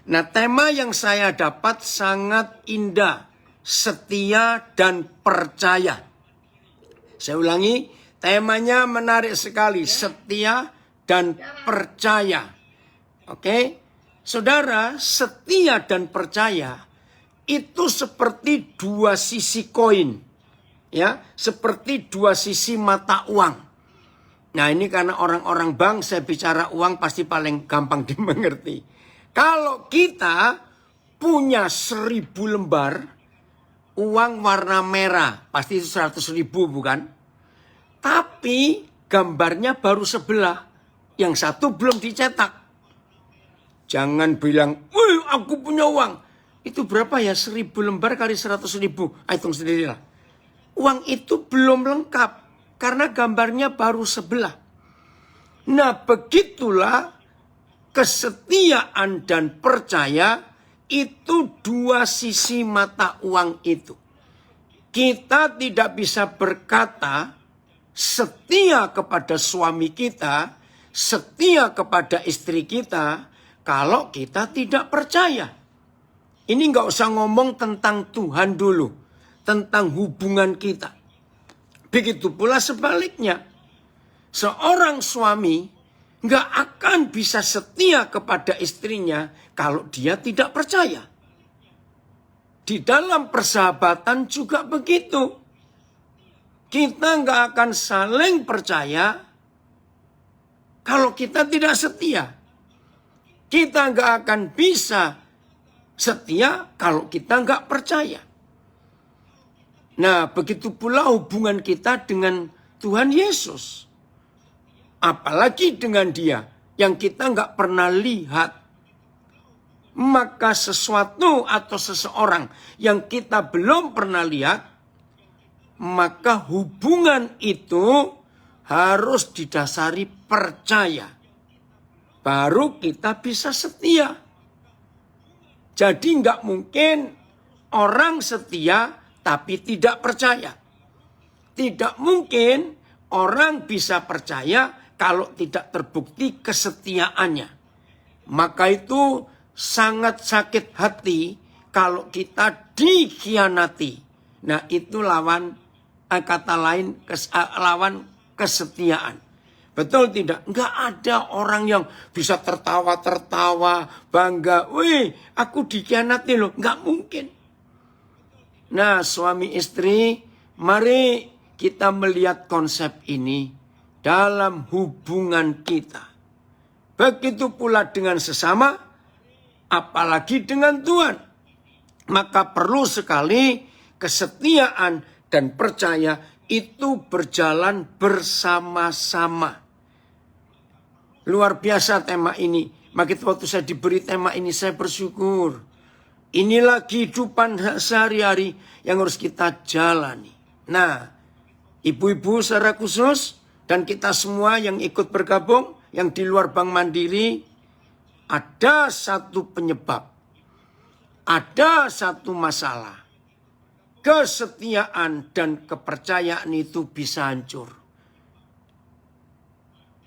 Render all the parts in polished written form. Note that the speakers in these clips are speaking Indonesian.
Nah, tema yang saya dapat sangat indah, setia dan percaya. Saya ulangi, temanya menarik sekali, setia dan percaya. Oke, saudara, setia dan percaya itu seperti dua sisi koin, ya, seperti dua sisi mata uang. Nah, ini karena orang-orang bank, saya bicara uang pasti paling gampang dimengerti. Kalau kita punya 1.000 lembar uang warna merah, pasti itu 100.000 bukan? Tapi gambarnya baru sebelah, yang satu belum dicetak. Jangan bilang, wih aku punya uang. Itu berapa ya? 1.000 lembar kali 100.000. Hitung sendirilah. Uang itu belum lengkap. Karena gambarnya baru sebelah. Nah, begitulah kesetiaan dan percaya itu dua sisi mata uang itu. Kita tidak bisa berkata setia kepada suami kita, setia kepada istri kita, kalau kita tidak percaya. Ini nggak usah ngomong tentang Tuhan dulu, tentang hubungan kita. Begitu pula sebaliknya. Seorang suami nggak akan bisa setia kepada istrinya kalau dia tidak percaya. Di dalam persahabatan juga begitu. Kita nggak akan saling percaya kalau kita tidak setia. Kita nggak akan bisa setia kalau kita nggak percaya. Nah, begitu pula hubungan kita dengan Tuhan Yesus. Apalagi dengan Dia yang kita nggak pernah lihat. Maka sesuatu atau seseorang yang kita belum pernah lihat, maka hubungan itu harus didasari percaya. Baru kita bisa setia. Jadi nggak mungkin orang setia tapi tidak percaya. Tidak mungkin orang bisa percaya kalau tidak terbukti kesetiaannya. Maka itu sangat sakit hati kalau kita dikhianati. Nah, itu lawan kata lain lawan kesetiaan. Betul tidak? Enggak ada orang yang bisa tertawa-tertawa, bangga. Wih, aku dikhianati loh. Enggak mungkin. Nah, suami istri, mari kita melihat konsep ini dalam hubungan kita. Begitu pula dengan sesama, apalagi dengan Tuhan. Maka perlu sekali kesetiaan dan percaya itu berjalan bersama-sama. Luar biasa tema ini. Maka waktu saya diberi tema ini saya bersyukur. Inilah kehidupan sehari-hari yang harus kita jalani. Nah, ibu-ibu secara khusus dan kita semua yang ikut bergabung, yang di luar Bank Mandiri, ada satu penyebab. Ada satu masalah. Kesetiaan dan kepercayaan itu bisa hancur.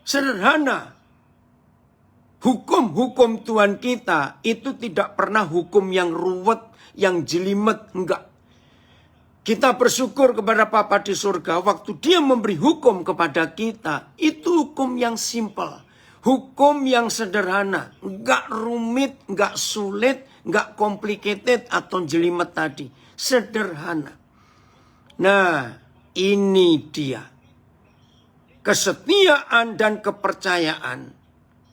Sederhana. Hukum-hukum Tuhan kita itu tidak pernah hukum yang ruwet, yang jelimet, enggak. Kita bersyukur kepada Bapa di surga waktu Dia memberi hukum kepada kita. Itu hukum yang simple, hukum yang sederhana, enggak rumit, enggak sulit, enggak complicated atau jelimet tadi. Sederhana. Nah, ini dia. Kesetiaan dan kepercayaan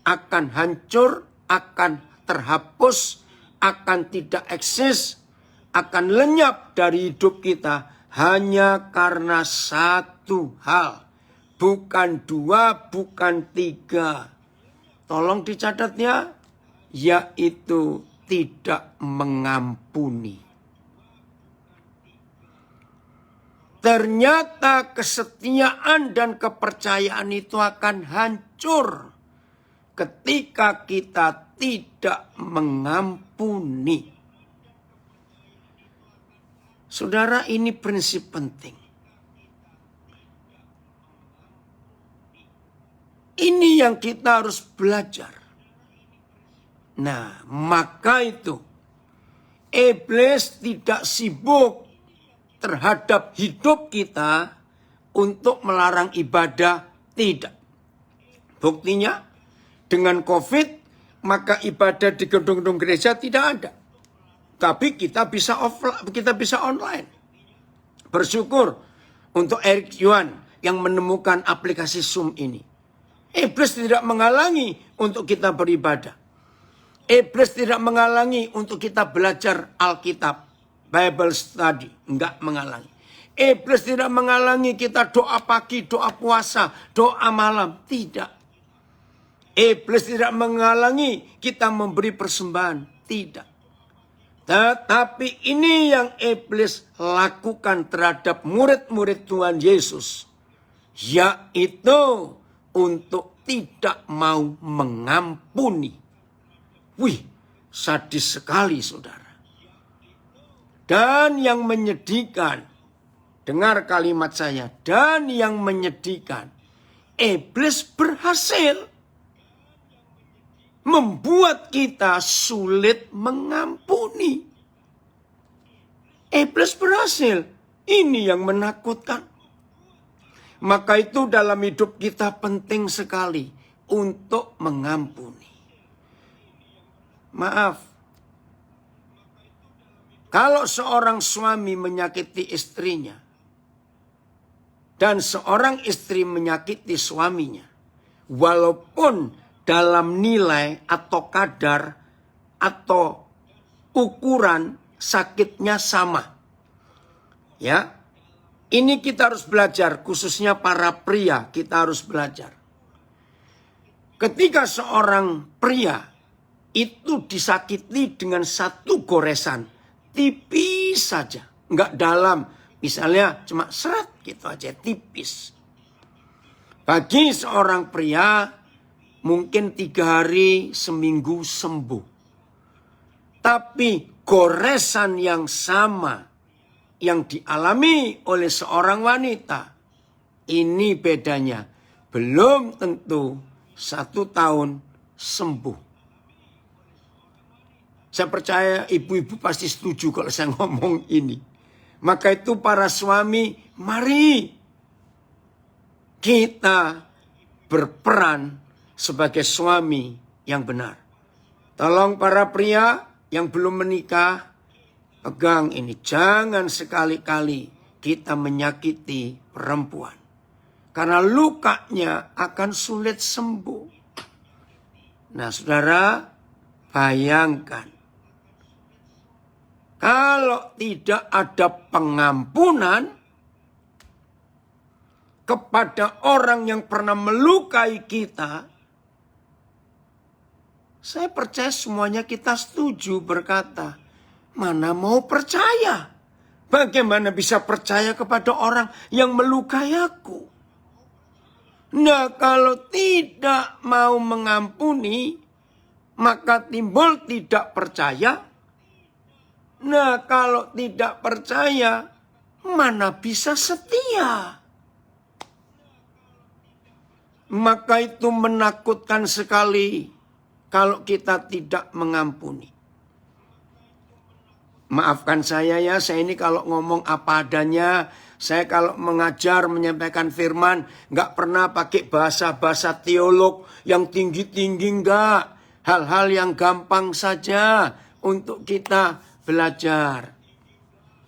akan hancur, akan terhapus, akan tidak eksis, akan lenyap dari hidup kita hanya karena satu hal. Bukan dua, bukan tiga. Tolong dicatat ya, yaitu tidak mengampuni. Ternyata kesetiaan dan kepercayaan itu akan hancur ketika kita tidak mengampuni. Saudara, ini prinsip penting. Ini yang kita harus belajar. Nah, maka itu iblis tidak sibuk terhadap hidup kita untuk melarang ibadah, tidak. Buktinya dengan COVID, maka ibadah di gedung-gedung gereja tidak ada. Tapi kita bisa offline, kita bisa online. Bersyukur untuk Eric Yuan yang menemukan aplikasi Zoom ini. Iblis tidak menghalangi untuk kita beribadah. Iblis tidak menghalangi untuk kita belajar Alkitab, Bible study, enggak menghalangi. Iblis tidak menghalangi kita doa pagi, doa puasa, doa malam, tidak. Iblis tidak menghalangi kita memberi persembahan, tidak. Tetapi ini yang iblis lakukan terhadap murid-murid Tuhan Yesus, yaitu untuk tidak mau mengampuni. Wih, sadis sekali saudara. Dan yang menyedihkan, dengar kalimat saya, dan yang menyedihkan, iblis berhasil membuat kita sulit mengampuni. Iblis berhasil. Ini yang menakutkan. Maka itu dalam hidup kita penting sekali untuk mengampuni. Maaf. Kalau seorang suami menyakiti istrinya dan seorang istri menyakiti suaminya, walaupun dalam nilai atau kadar atau ukuran sakitnya sama. Ya. Ini kita harus belajar, khususnya para pria kita harus belajar. Ketika seorang pria itu disakiti dengan satu goresan, tipis saja, enggak dalam, misalnya cuma seret gitu aja, tipis. Bagi seorang pria mungkin 3 hari, seminggu sembuh. Tapi goresan yang sama yang dialami oleh seorang wanita, ini bedanya. Belum tentu 1 tahun sembuh. Saya percaya ibu-ibu pasti setuju kalau saya ngomong ini. Maka itu para suami, mari kita berperan sebagai suami yang benar. Tolong para pria yang belum menikah, pegang ini. Jangan sekali-kali kita menyakiti perempuan. Karena lukanya akan sulit sembuh. Nah saudara, bayangkan. Kalau tidak ada pengampunan kepada orang yang pernah melukai kita, saya percaya semuanya kita setuju berkata, mana mau percaya? Bagaimana bisa percaya kepada orang yang melukai aku? Nah, kalau tidak mau mengampuni, maka timbul tidak percaya. Nah, kalau tidak percaya, mana bisa setia? Maka itu menakutkan sekali kalau kita tidak mengampuni. Maafkan saya ya, saya ini kalau ngomong apa adanya, saya kalau mengajar, menyampaikan firman, nggak pernah pakai bahasa-bahasa teolog yang tinggi-tinggi, nggak. Hal-hal yang gampang saja untuk kita belajar.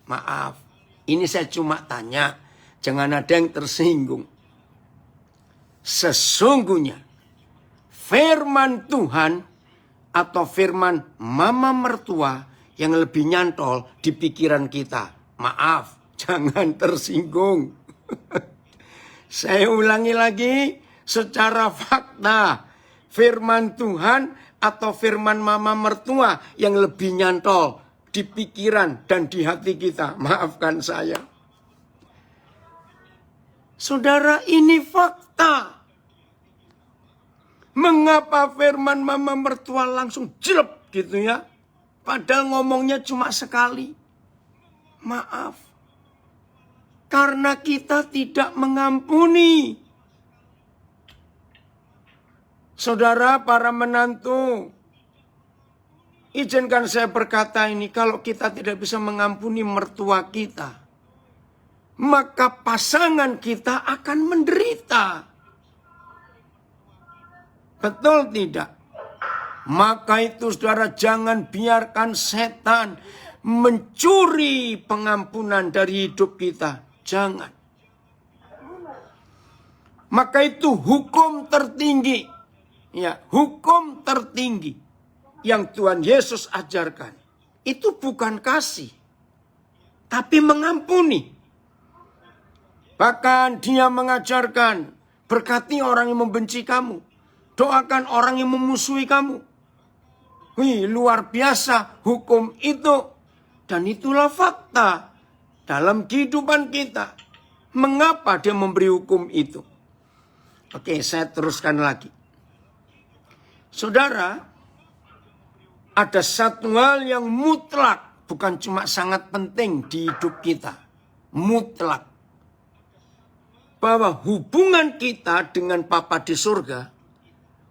Maaf, ini saya cuma tanya, jangan ada yang tersinggung. Sesungguhnya, firman Tuhan atau firman mama mertua yang lebih nyantol di pikiran kita. Maaf, jangan tersinggung. Saya ulangi lagi secara fakta. Firman Tuhan atau firman mama mertua yang lebih nyantol di pikiran dan di hati kita. Maafkan saya. Saudara, ini fakta. Mengapa firman mama mertua langsung jelek gitu ya? Padahal ngomongnya cuma sekali. Maaf. Karena kita tidak mengampuni. Saudara, para menantu, izinkan saya berkata ini, kalau kita tidak bisa mengampuni mertua kita, maka pasangan kita akan menderita. Betul tidak? Maka itu saudara, jangan biarkan setan mencuri pengampunan dari hidup kita. Jangan. Maka itu hukum tertinggi. Ya, hukum tertinggi yang Tuhan Yesus ajarkan. Itu bukan kasih, tapi mengampuni. Bahkan dia mengajarkan, berkati orang yang membenci kamu. Doakan orang yang memusuhi kamu. Wih, luar biasa hukum itu. Dan itulah fakta dalam kehidupan kita. Mengapa dia memberi hukum itu? Oke, saya teruskan lagi. Saudara, ada satu hal yang mutlak, bukan cuma sangat penting di hidup kita. Mutlak. Bahwa hubungan kita dengan Bapa di surga,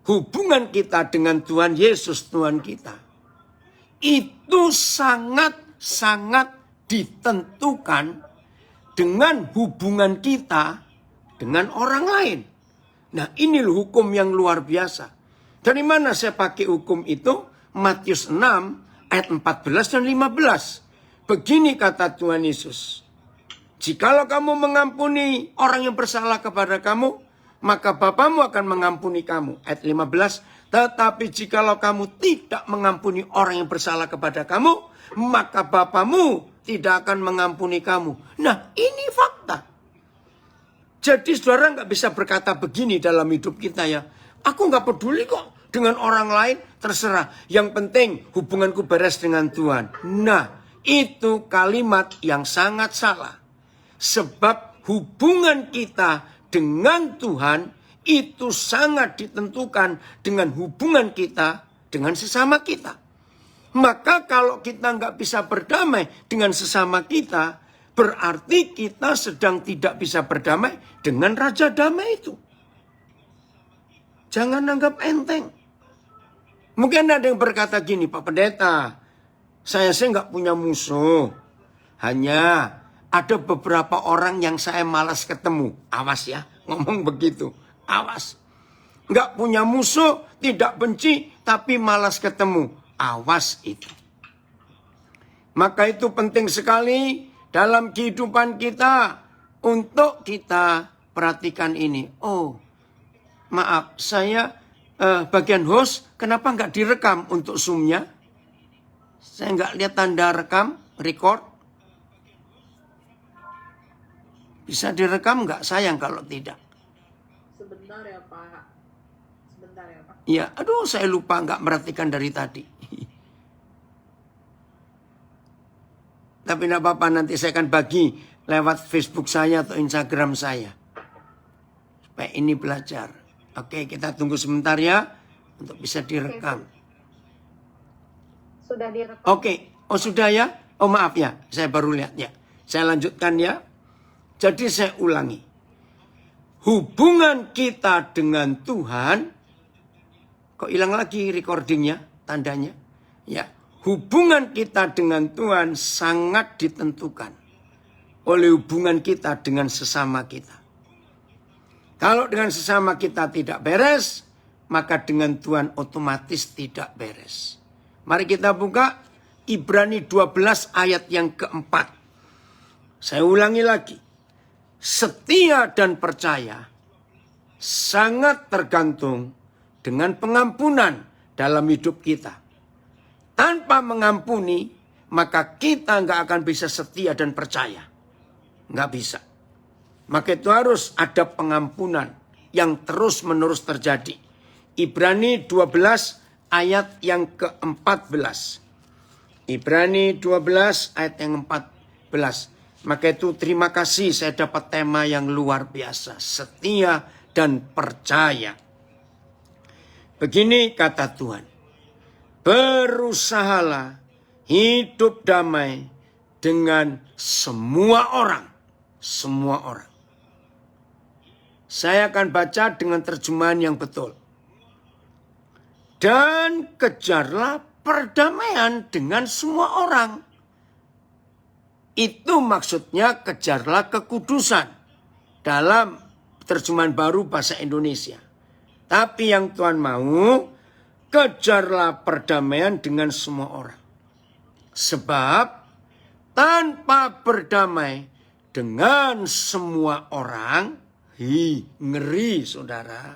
hubungan kita dengan Tuhan Yesus, Tuhan kita, itu sangat ditentukan dengan hubungan kita dengan orang lain. Nah, ini loh hukum yang luar biasa. Dari mana saya pakai hukum itu? Matius 6 ayat 14 dan 15. Begini kata Tuhan Yesus. Jikalau kamu mengampuni orang yang bersalah kepada kamu, maka Bapamu akan mengampuni kamu. Ayat 15. Tetapi jikalau kamu tidak mengampuni orang yang bersalah kepada kamu, maka Bapamu tidak akan mengampuni kamu. Nah, ini fakta. Jadi saudara nggak bisa berkata begini dalam hidup kita ya. Aku nggak peduli kok dengan orang lain, terserah. Yang penting hubunganku beres dengan Tuhan. Nah, itu kalimat yang sangat salah. Sebab hubungan kita dengan Tuhan itu sangat ditentukan dengan hubungan kita dengan sesama kita. Maka kalau kita nggak bisa berdamai dengan sesama kita, berarti kita sedang tidak bisa berdamai dengan Raja Damai itu. Jangan anggap enteng. Mungkin ada yang berkata gini, Pak Pendeta, saya sih nggak punya musuh. Hanya ada beberapa orang yang saya malas ketemu. Awas ya, ngomong begitu. Awas. Nggak punya musuh, tidak benci, tapi malas ketemu. Awas itu. Maka itu penting sekali dalam kehidupan kita untuk kita perhatikan ini. Oh, maaf, saya bagian host, kenapa nggak direkam untuk Zoom-nya? Saya nggak lihat tanda rekam, record. Bisa direkam nggak? Sayang kalau tidak. Sebentar ya Pak. Sebentar ya Pak. Iya, aduh saya lupa nggak merhatikan dari tadi. Tapi tidak apa-apa, nanti saya akan bagi lewat Facebook saya atau Instagram saya. Supaya ini belajar. Oke, kita tunggu sebentar ya. Untuk bisa direkam. Sudah direkam. Oke, oh sudah ya? Oh maaf ya, saya baru lihat ya. Saya lanjutkan ya. Jadi saya ulangi. Hubungan kita dengan Tuhan. Kok hilang lagi recordingnya, tandanya? Ya. Hubungan kita dengan Tuhan sangat ditentukan oleh hubungan kita dengan sesama kita. Kalau dengan sesama kita tidak beres, maka dengan Tuhan otomatis tidak beres. Mari kita buka Ibrani 12 ayat yang keempat. Saya ulangi lagi. Setia dan percaya sangat tergantung dengan pengampunan dalam hidup kita. Tanpa mengampuni, maka kita nggak akan bisa setia dan percaya. Nggak bisa. Maka itu harus ada pengampunan yang terus-menerus terjadi. Ibrani 12 ayat yang ke-14. Ibrani 12 ayat yang 14. Maka itu terima kasih saya dapat tema yang luar biasa. Setia dan percaya. Begini kata Tuhan. Berusahalah hidup damai dengan semua orang. Semua orang. Saya akan baca dengan terjemahan yang betul. Dan kejarlah perdamaian dengan semua orang. Itu maksudnya kejarlah kekudusan dalam terjemahan baru bahasa Indonesia. Tapi yang Tuhan mau, kejarlah perdamaian dengan semua orang. Sebab tanpa berdamai dengan semua orang, ngeri saudara.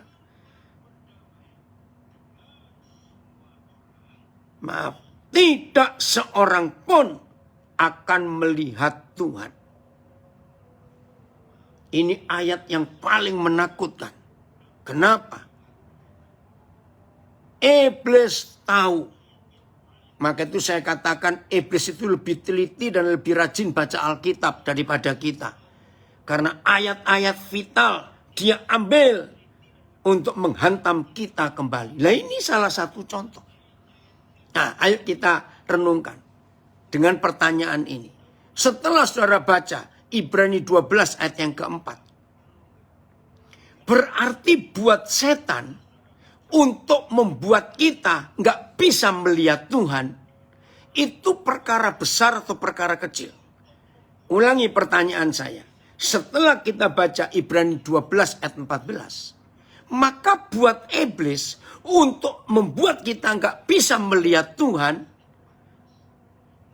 Maaf, tidak seorang pun akan melihat Tuhan. Ini ayat yang paling menakutkan. Kenapa? Iblis tahu. Maka itu saya katakan iblis itu lebih teliti dan lebih rajin baca Alkitab daripada kita. Karena ayat-ayat vital dia ambil untuk menghantam kita kembali. Nah ini salah satu contoh. Nah ayo kita renungkan dengan pertanyaan ini. Setelah saudara baca Ibrani 12 ayat yang keempat. Berarti buat setan untuk membuat kita nggak bisa melihat Tuhan. Itu perkara besar atau perkara kecil? Ulangi pertanyaan saya. Setelah kita baca Ibrani 12 ayat 14. Maka buat iblis untuk membuat kita nggak bisa melihat Tuhan.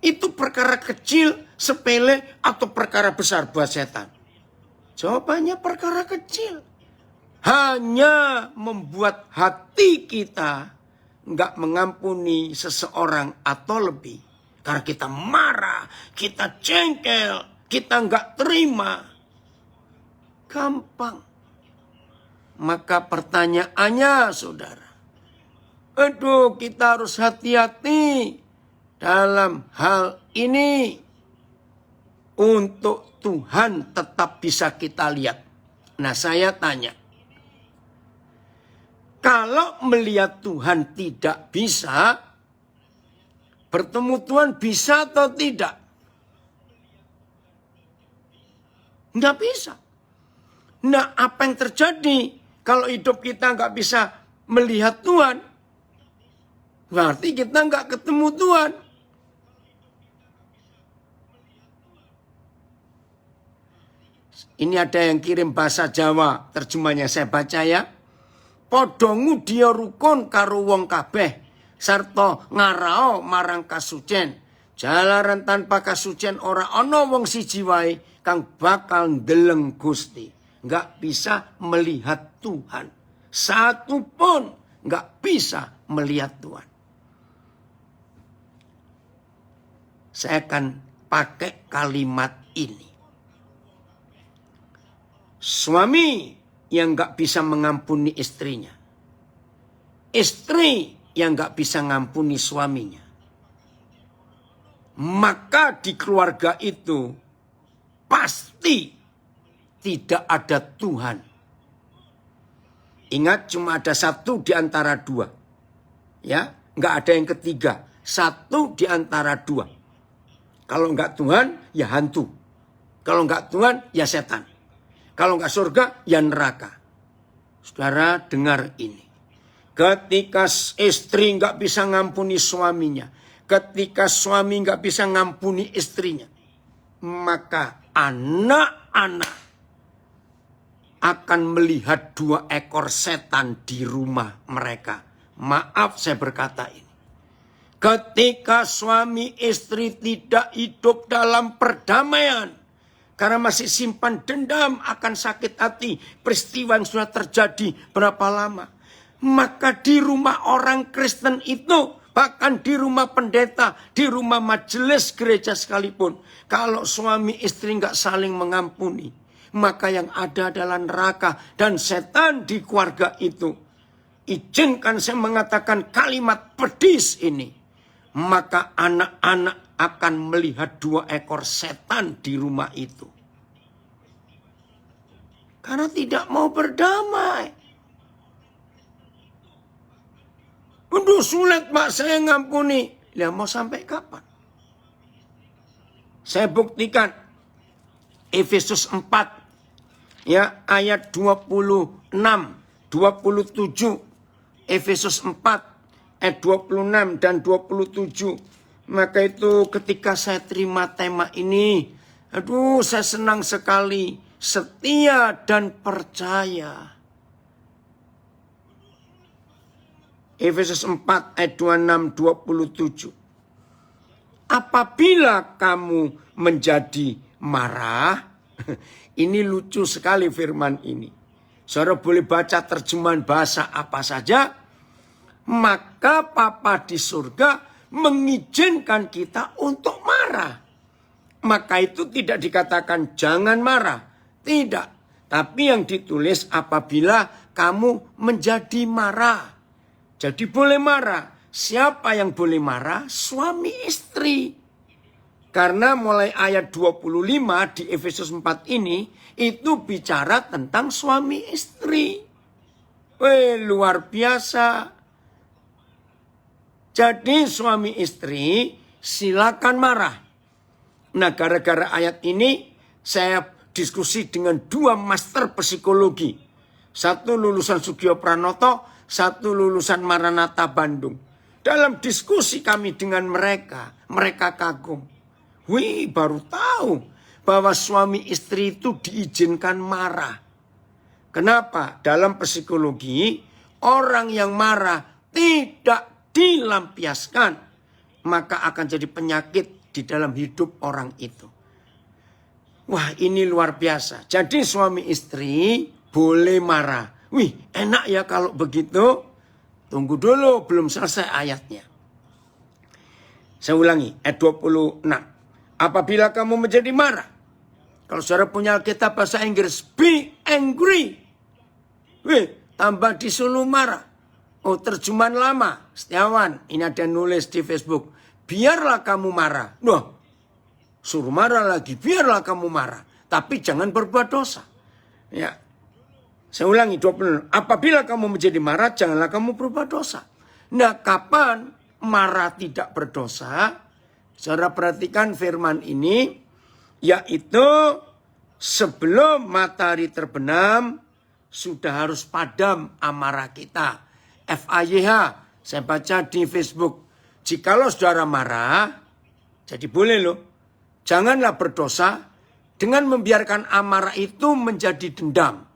Itu perkara kecil, sepele, atau perkara besar buat setan? Jawabannya perkara kecil. Hanya membuat hati kita nggak mengampuni seseorang atau lebih. Karena kita marah, kita jengkel, kita nggak terima. Gampang. Maka pertanyaannya saudara. Aduh, kita harus hati-hati dalam hal ini. Untuk Tuhan tetap bisa kita lihat. Nah saya tanya. Kalau melihat Tuhan tidak bisa, bertemu Tuhan bisa atau tidak? Nggak bisa. Nah apa yang terjadi kalau hidup kita nggak bisa melihat Tuhan? Berarti kita nggak ketemu Tuhan. Ini ada yang kirim bahasa Jawa, terjemahnya saya baca ya. Podongu dia rukun karo wong kabeh, sarta ngarao marang kasucen. Jalaran tanpa kasucen ora ana wong siji wae kang bakal ndeleng Gusti. Nggak bisa melihat Tuhan. Satu pun nggak bisa melihat Tuhan. Saya akan pakai kalimat ini. Suami yang nggak bisa mengampuni istrinya. Istri yang nggak bisa mengampuni suaminya. Maka di keluarga itu pasti tidak ada Tuhan. Ingat cuma ada satu di antara dua. Ya, nggak ada yang ketiga. Satu di antara dua. Kalau nggak Tuhan, ya hantu. Kalau nggak Tuhan, ya setan. Kalau nggak surga, ya neraka. Saudara dengar ini. Ketika istri nggak bisa ngampuni suaminya. Ketika suami nggak bisa ngampuni istrinya. Maka anak-anak akan melihat 2 ekor setan di rumah mereka. Maaf saya berkata ini. Ketika suami istri tidak hidup dalam perdamaian. Karena masih simpan dendam akan sakit hati. Peristiwa yang sudah terjadi berapa lama. Maka di rumah orang Kristen itu. Bahkan di rumah pendeta. Di rumah majelis gereja sekalipun. Kalau suami istri nggak saling mengampuni. Maka yang ada adalah neraka. Dan setan di keluarga itu. Izinkan saya mengatakan kalimat pedis ini. Maka anak-anak akan melihat 2 ekor setan di rumah itu. Karena tidak mau berdamai. Aduh sulit Pak saya ngampuni. Ya mau sampai kapan? Saya buktikan. Efesus 4. Ya ayat 26, 27. Efesus 4 ayat 26 dan 27. Maka itu ketika saya terima tema ini, aduh saya senang sekali. Setia dan percaya. Efesus 4 ayat 26-27. Apabila kamu menjadi marah, ini lucu sekali firman ini. Saudara boleh baca terjemahan bahasa apa saja, maka Bapa di surga mengizinkan kita untuk marah. Maka itu tidak dikatakan jangan marah. Tidak. Tapi yang ditulis apabila kamu menjadi marah. Jadi boleh marah. Siapa yang boleh marah? Suami istri. Karena mulai ayat 25 di Efesus 4 ini, itu bicara tentang suami istri. Luar biasa. Jadi suami istri silakan marah. Nah, gara-gara ayat ini saya diskusi dengan 2 master psikologi. Satu lulusan Sugio Pranoto, satu lulusan Maranatha Bandung. Dalam diskusi kami dengan mereka kagum. Wih, baru tahu bahwa suami istri itu diizinkan marah. Kenapa? Dalam psikologi, orang yang marah tidak dilampiaskan, maka akan jadi penyakit di dalam hidup orang itu. Wah, ini luar biasa. Jadi suami istri boleh marah. Wih, enak ya kalau begitu. Tunggu dulu, belum selesai ayatnya. Saya ulangi, ayat 26. Apabila kamu menjadi marah. Kalau saudara punya Alkitab bahasa Inggris, be angry. Wih, tambah disuruh marah. Oh, terjemahan lama. Setiawan, ini ada nulis di Facebook. Biarlah kamu marah. Wah, suruh marah lagi, biarlah kamu marah. Tapi jangan berbuat dosa. Ya. Saya ulangi 26. Apabila kamu menjadi marah, janganlah kamu berbuat dosa. Nah, kapan marah tidak berdosa? Saudara perhatikan firman ini, yaitu sebelum matahari terbenam, sudah harus padam amarah kita. FAYH, saya baca di Facebook. Jikalau saudara marah, jadi boleh loh. Janganlah berdosa dengan membiarkan amarah itu menjadi dendam.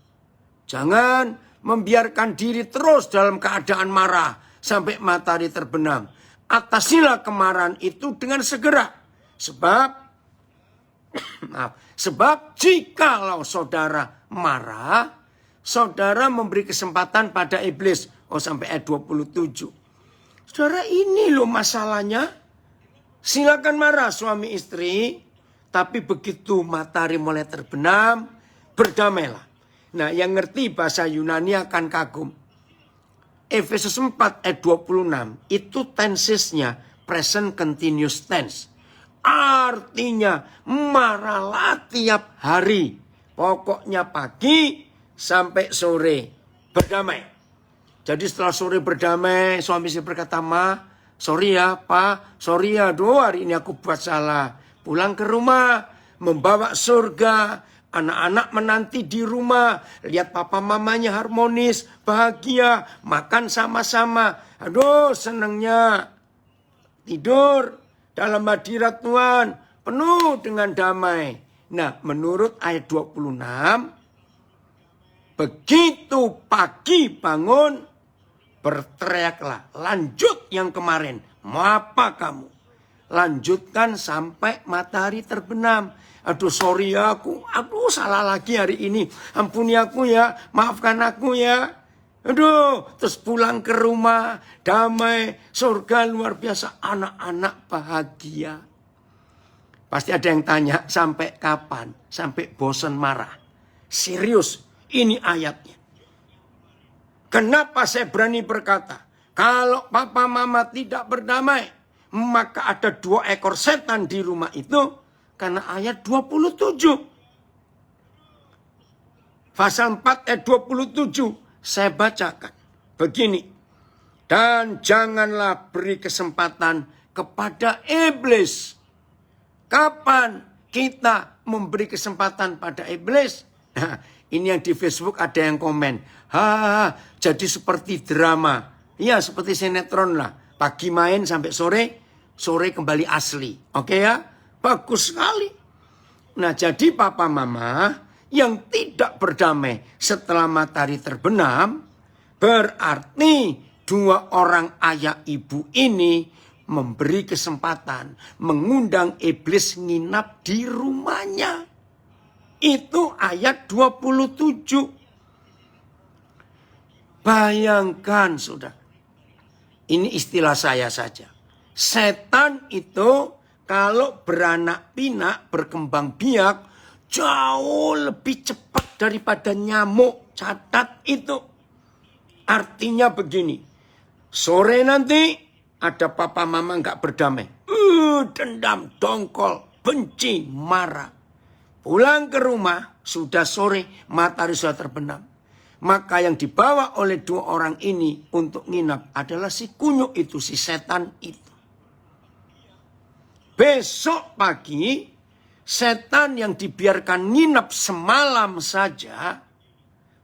Jangan membiarkan diri terus dalam keadaan marah sampai matahari terbenam. Atasilah kemarahan itu dengan segera. Sebab jikalau saudara marah, saudara memberi kesempatan pada iblis. Oh, sampai ayat 27. Saudara, ini loh masalahnya. Silakan marah suami istri, tapi begitu matahari mulai terbenam, berdamailah. Nah, yang ngerti bahasa Yunani akan kagum. Efesus 4 ayat 26 itu tensesnya present continuous tense. Artinya marahlah tiap hari. Pokoknya pagi sampai sore berdamai. Jadi setelah sore berdamai, suami istri berkata, Ma, sorry ya Pak, sorry ya, hari ini aku buat salah. Pulang ke rumah, membawa surga. Anak-anak menanti di rumah, lihat papa mamanya harmonis, bahagia, makan sama-sama. Aduh, senangnya. Tidur dalam hadirat Tuhan, penuh dengan damai. Nah, menurut ayat 26, begitu pagi bangun, berteriaklah, lanjut yang kemarin. Mau apa kamu? Lanjutkan sampai matahari terbenam. Aduh, sorry ya, aku salah lagi hari ini. Ampuni aku ya, maafkan aku ya. Aduh, terus pulang ke rumah, damai, surga luar biasa, anak-anak bahagia. Pasti ada yang tanya, sampai kapan? Sampai bosan marah. Serius, ini ayatnya. Kenapa saya berani berkata, kalau papa mama tidak berdamai, maka ada 2 ekor setan di rumah itu. Karena ayat 27. Pasal 4 ayat 27. Saya bacakan. Begini. Dan janganlah beri kesempatan kepada iblis. Kapan kita memberi kesempatan pada iblis? Nah, ini yang di Facebook ada yang komen. Jadi seperti drama. Iya, seperti sinetron lah. Pagi main sampai sore, sore kembali asli. Oke ya? Bagus sekali. Nah, jadi papa mama yang tidak berdamai setelah matahari terbenam, berarti dua orang ayah ibu ini memberi kesempatan, mengundang iblis nginap di rumahnya. Itu ayat 27. Bayangkan, saudara. Ini istilah saya saja. Setan itu kalau beranak pinak, berkembang biak, jauh lebih cepat daripada nyamuk. Catat itu. Artinya begini. Sore nanti ada papa mama nggak berdamai. Dendam, dongkol, benci, marah. Pulang ke rumah, sudah sore, matahari sudah terbenam. Maka yang dibawa oleh dua orang ini untuk nginap adalah si kunyuk itu, si setan itu. Besok pagi, setan yang dibiarkan nginap semalam saja,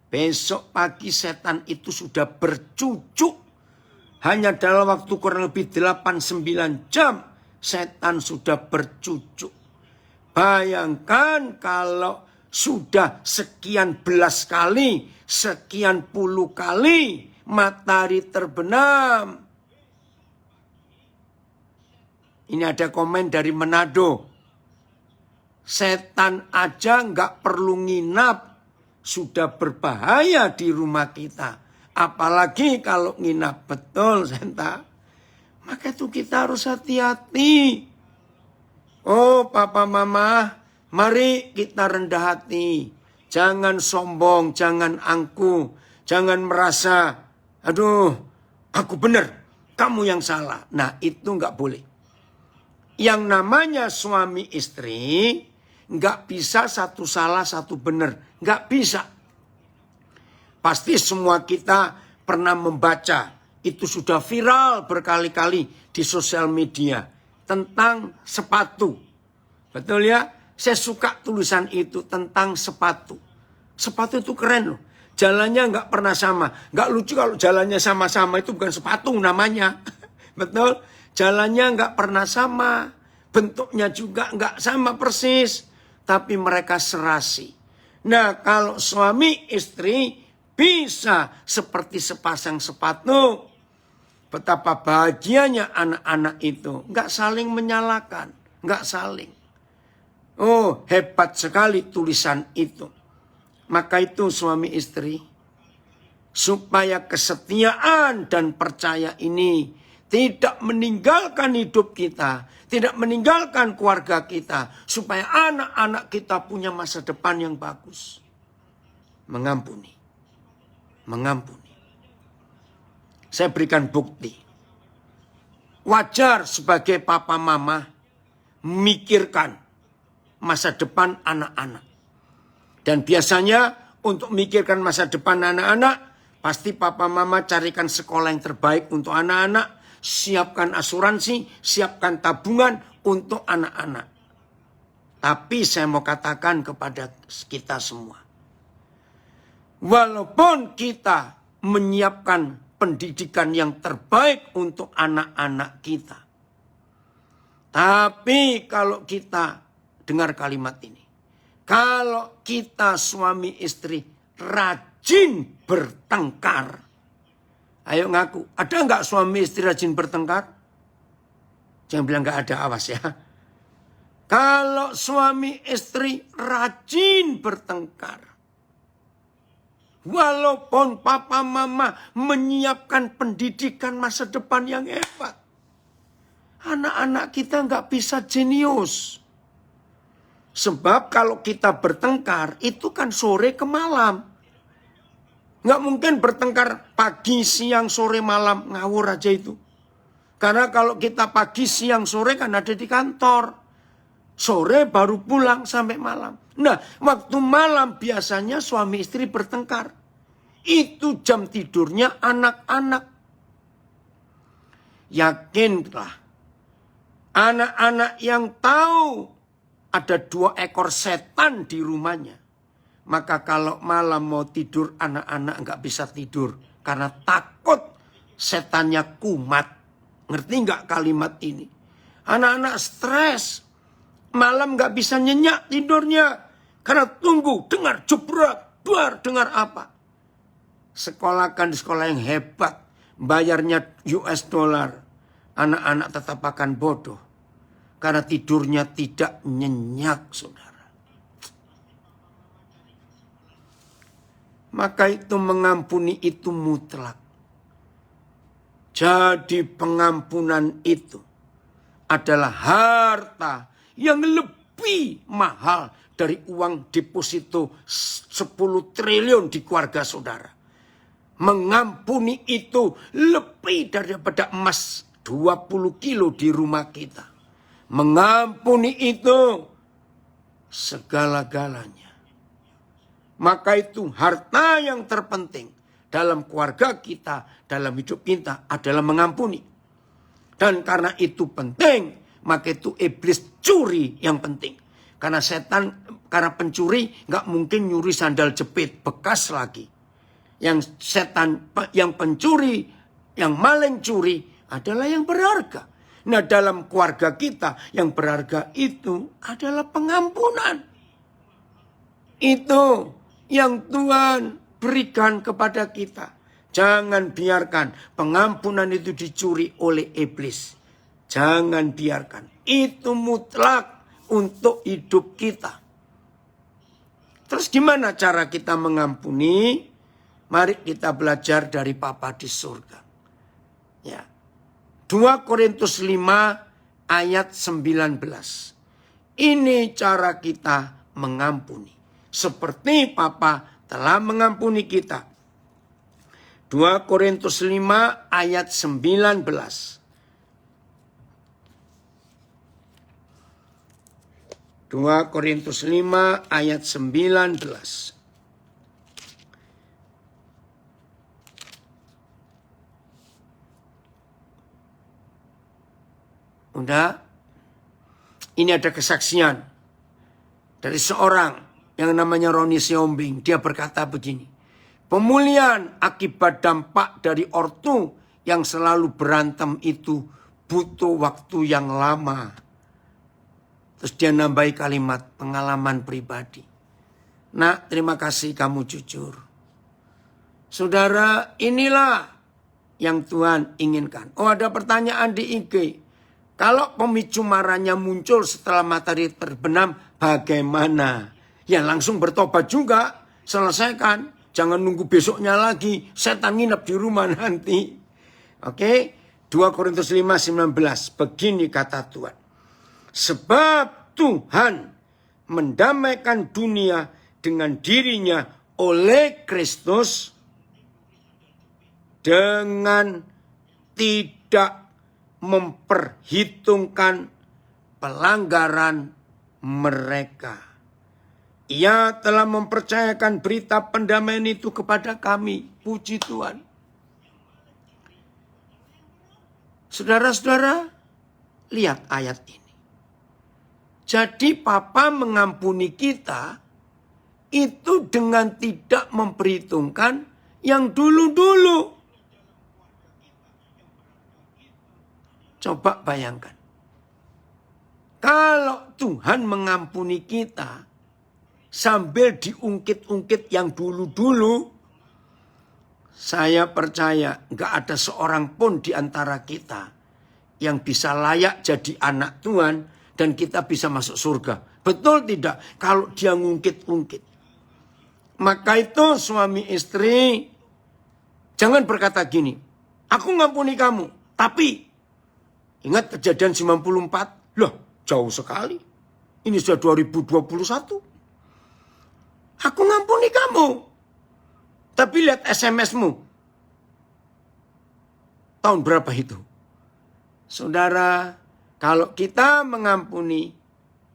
besok pagi setan itu sudah bercucuk. Hanya dalam waktu kurang lebih 8-9 jam, setan sudah bercucuk. Bayangkan kalau sudah sekian belas kali, sekian puluh kali matahari terbenam. Ini ada komen dari Manado. Setan aja nggak perlu nginap, sudah berbahaya di rumah kita. Apalagi kalau nginap, betul Senta. Maka itu kita harus hati-hati. Oh papa mama, mari kita rendah hati. Jangan sombong, jangan angkuh. Jangan merasa, aduh aku benar, kamu yang salah. Nah itu nggak boleh. Yang namanya suami istri nggak bisa satu salah satu benar, nggak bisa. Pasti semua kita pernah membaca, itu sudah viral berkali-kali di sosial media tentang sepatu. Betul ya? Saya suka tulisan itu tentang sepatu. Sepatu itu keren loh. Jalannya nggak pernah sama. Nggak lucu kalau jalannya sama-sama, itu bukan sepatu namanya. Betul? Jalannya nggak pernah sama, bentuknya juga nggak sama persis, tapi mereka serasi. Nah kalau suami istri bisa seperti sepasang sepatu, betapa bahagianya anak-anak itu, nggak saling menyalahkan, nggak saling. Oh hebat sekali tulisan itu. Maka itu suami istri, supaya kesetiaan dan percaya ini tidak meninggalkan hidup kita, tidak meninggalkan keluarga kita, supaya anak-anak kita punya masa depan yang bagus. Mengampuni. Mengampuni. Saya berikan bukti. Wajar sebagai papa mama memikirkan masa depan anak-anak. Dan biasanya untuk memikirkan masa depan anak-anak, pasti papa mama carikan sekolah yang terbaik untuk anak-anak, siapkan asuransi, siapkan tabungan untuk anak-anak. Tapi saya mau katakan kepada kita semua, walaupun kita menyiapkan pendidikan yang terbaik untuk anak-anak kita, tapi kalau kita dengar kalimat ini, kalau kita suami istri rajin bertengkar, ayo ngaku, ada nggak suami istri rajin bertengkar? Jangan bilang nggak ada, awas ya. Kalau suami istri rajin bertengkar, walaupun papa mama menyiapkan pendidikan masa depan yang hebat, anak-anak kita nggak bisa jenius. Sebab kalau kita bertengkar, itu kan sore ke malam. Nggak mungkin bertengkar pagi, siang, sore, malam. Ngawur aja itu. Karena kalau kita pagi, siang, sore kan ada di kantor. Sore baru pulang sampai malam. Nah, waktu malam biasanya suami istri bertengkar. Itu jam tidurnya anak-anak. Yakinlah, anak-anak yang tahu ada 2 ekor setan di rumahnya, maka kalau malam mau tidur, anak-anak nggak bisa tidur. Karena takut setannya kumat. Ngerti nggak kalimat ini? Anak-anak stres. Malam nggak bisa nyenyak tidurnya. Karena tunggu, dengar jebrak, duar, dengar apa. Sekolahkan di sekolah yang hebat. Bayarnya US dollar. Anak-anak tetap akan bodoh. Karena tidurnya tidak nyenyak, saudara. Maka itu mengampuni itu mutlak. Jadi pengampunan itu adalah harta yang lebih mahal dari uang deposito 10 triliun di keluarga saudara. Mengampuni itu lebih daripada emas 20 kilo di rumah kita. Mengampuni itu segala-galanya. Maka itu harta yang terpenting dalam keluarga kita, dalam hidup kita adalah mengampuni. Dan karena itu penting, maka itu iblis curi yang penting. Karena setan, karena pencuri gak mungkin nyuri sandal jepit, bekas lagi. Yang setan, yang pencuri, yang maling curi adalah yang berharga. Nah dalam keluarga kita yang berharga itu adalah pengampunan. Itu yang Tuhan berikan kepada kita. Jangan biarkan pengampunan itu dicuri oleh iblis. Jangan biarkan. Itu mutlak untuk hidup kita. Terus gimana cara kita mengampuni? Mari kita belajar dari Papa di surga. Ya. 2 Korintus 5 ayat 19. Ini cara kita mengampuni. Seperti Papa telah mengampuni kita. 2 Korintus 5 ayat 19. 2 Korintus 5 ayat 19. Udah, ini ada kesaksian dari seorang yang namanya Roni Siombing. Dia berkata begini, pemulihan akibat dampak dari ortu yang selalu berantem itu butuh waktu yang lama. Terus dia nambahi kalimat pengalaman pribadi. Nak, terima kasih kamu jujur. Saudara, inilah yang Tuhan inginkan. Oh, ada pertanyaan di IG. Kalau pemicu marahnya muncul setelah matahari terbenam, bagaimana? Ya langsung bertobat juga, selesaikan. Jangan nunggu besoknya lagi, setan nginep di rumah nanti. Oke, 2 Korintus 5:19, begini kata Tuhan. Sebab Tuhan mendamaikan dunia dengan dirinya oleh Kristus dengan tidak memperhitungkan pelanggaran mereka. Ia telah mempercayakan berita pendamaian itu kepada kami. Puji Tuhan. Saudara-saudara, lihat ayat ini. Jadi Papa mengampuni kita itu dengan tidak memperhitungkan yang dulu-dulu. Coba bayangkan. Kalau Tuhan mengampuni kita sambil diungkit-ungkit yang dulu-dulu, saya percaya gak ada seorang pun di antara kita yang bisa layak jadi anak Tuhan dan kita bisa masuk surga. Betul tidak? Kalau dia ngungkit-ungkit. Maka itu suami istri jangan berkata gini, aku ngampuni kamu, tapi ingat kejadian 94? Loh, jauh sekali. Ini sudah 2021. Aku ngampuni kamu. Tapi lihat SMS-mu. Tahun berapa itu? Saudara, kalau kita mengampuni,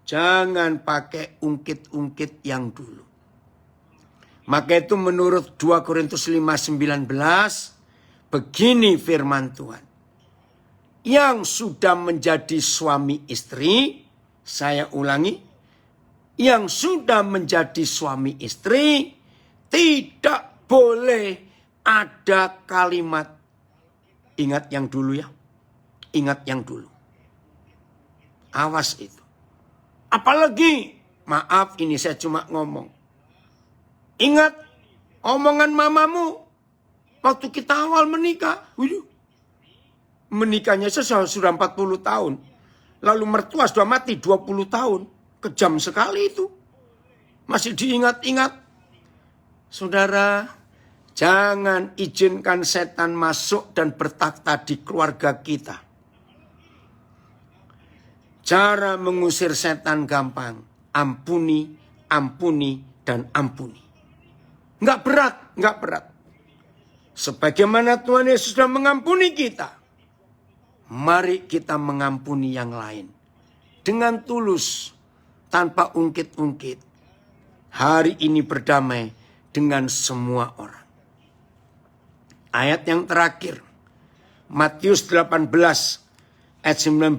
jangan pakai ungkit-ungkit yang dulu. Maka itu menurut 2 Korintus 5:19, begini firman Tuhan. Yang sudah menjadi suami istri, saya ulangi, yang sudah menjadi suami istri, tidak boleh ada kalimat Ingat yang dulu ya. Ingat yang dulu. Awas itu. Apalagi, maaf ini saya cuma ngomong. Ingat omongan mamamu waktu kita awal menikah. Menikahnya sudah 40 tahun. Lalu mertua sudah mati 20 tahun. Kejam sekali itu. Masih diingat-ingat. Saudara, jangan izinkan setan masuk dan bertakhta di keluarga kita. Cara mengusir setan gampang. Ampuni, ampuni, dan ampuni. Enggak berat. Sebagaimana Tuhan Yesus sudah mengampuni kita. Mari kita mengampuni yang lain. Dengan tulus, tanpa ungkit-ungkit. Hari ini berdamai dengan semua orang. Ayat yang terakhir. Matius 18 ayat 19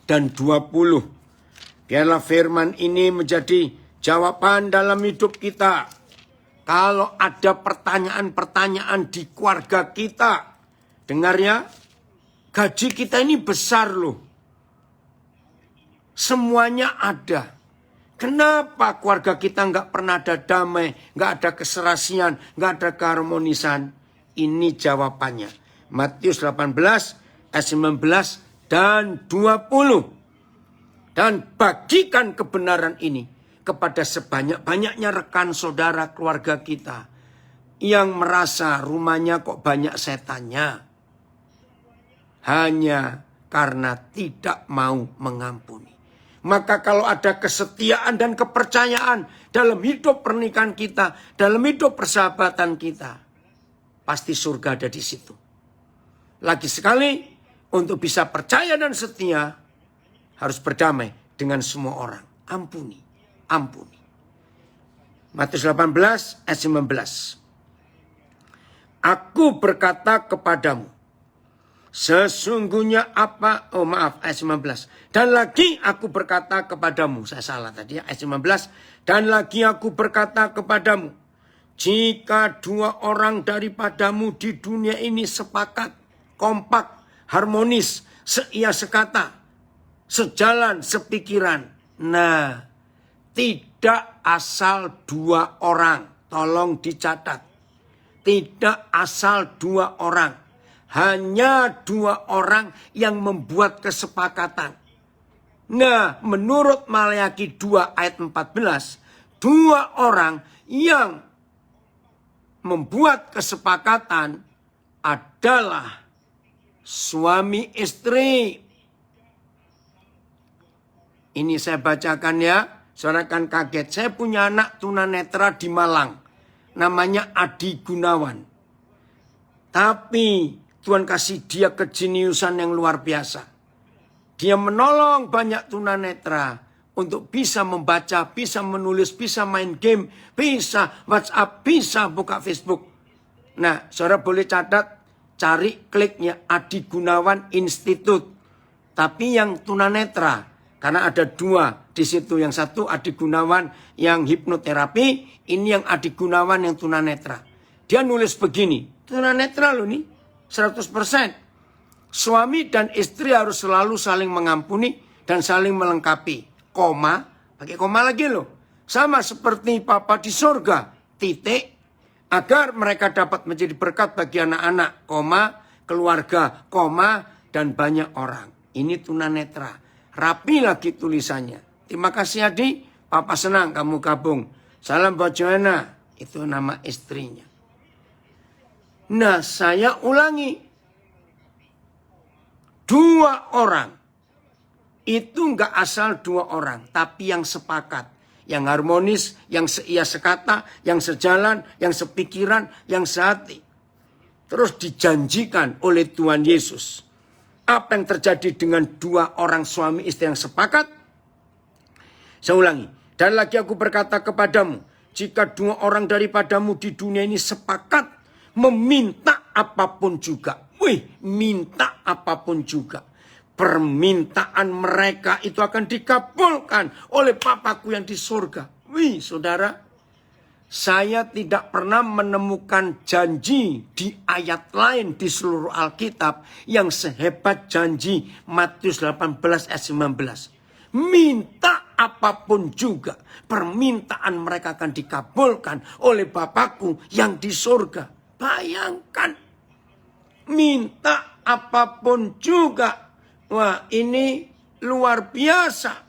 dan 20. Biarlah firman ini menjadi jawaban dalam hidup kita. Kalau ada pertanyaan-pertanyaan di keluarga kita. Dengar ya. Gaji kita ini besar loh. Semuanya ada. Kenapa keluarga kita nggak pernah ada damai, nggak ada keserasian, nggak ada keharmonisan? Ini jawabannya. Matius 18 ayat 19 dan 20. Dan bagikan kebenaran ini kepada sebanyak-banyaknya rekan saudara keluarga kita yang merasa rumahnya kok banyak setannya. Hanya karena tidak mau mengampuni. Maka kalau ada kesetiaan dan kepercayaan dalam hidup pernikahan kita, dalam hidup persahabatan kita, pasti surga ada di situ. Lagi sekali, untuk bisa percaya dan setia, harus berdamai dengan semua orang. Ampuni, ampuni. Matius 18 ayat 19. Aku berkata kepadamu, sesungguhnya ayat 19. Dan lagi aku berkata kepadamu. Saya salah tadi ya, ayat 19. Dan lagi aku berkata kepadamu. Jika 2 orang daripadamu di dunia ini sepakat, kompak, harmonis, seia sekata, sejalan, sepikiran. Nah, tidak asal 2 orang. Tolong dicatat. Tidak asal 2 orang. Hanya 2 orang yang membuat kesepakatan. Nah, menurut Maleakhi 2 ayat 14, 2 orang yang membuat kesepakatan adalah suami istri. Ini saya bacakan ya, saudara kan kaget. Saya punya anak tunanetra di Malang, namanya Adi Gunawan. Tapi Tuhan kasih dia kejeniusan yang luar biasa. Dia menolong banyak tunanetra untuk bisa membaca, bisa menulis, bisa main game, bisa WhatsApp, bisa buka Facebook. Nah, saudara boleh catat, cari kliknya Adi Gunawan Institute. Tapi yang tunanetra, karena ada 2 di situ. Yang satu Adi Gunawan yang hipnoterapi, ini yang Adi Gunawan yang tunanetra. Dia nulis begini, tunanetra loh nih, 100%. Suami dan istri harus selalu saling mengampuni dan saling melengkapi. Koma, pakai koma lagi loh. Sama seperti Papa di surga, titik. Agar mereka dapat menjadi berkat bagi anak-anak, koma, keluarga, koma, dan banyak orang. Ini tunanetra. Rapi lagi tulisannya. Terima kasih Adi, Papa senang kamu gabung. Salam buat Joanna, itu nama istrinya. Nah, saya ulangi. 2 orang. Itu enggak asal 2 orang. Tapi yang sepakat. Yang harmonis, yang seia sekata, yang sejalan, yang sepikiran, yang sehati. Terus dijanjikan oleh Tuhan Yesus. Apa yang terjadi dengan 2 orang suami istri yang sepakat? Saya ulangi. Dan lagi aku berkata kepadamu. Jika 2 orang daripadamu di dunia ini sepakat meminta apapun juga. Minta apapun juga. Permintaan mereka itu akan dikabulkan oleh Papaku yang di surga. Saudara. saya tidak pernah menemukan janji di ayat lain di seluruh Alkitab yang sehebat janji Matius 18 ayat 19. Minta apapun juga, permintaan mereka akan dikabulkan oleh Bapakku yang di surga. Bayangkan, minta apapun juga. Wah, ini luar biasa.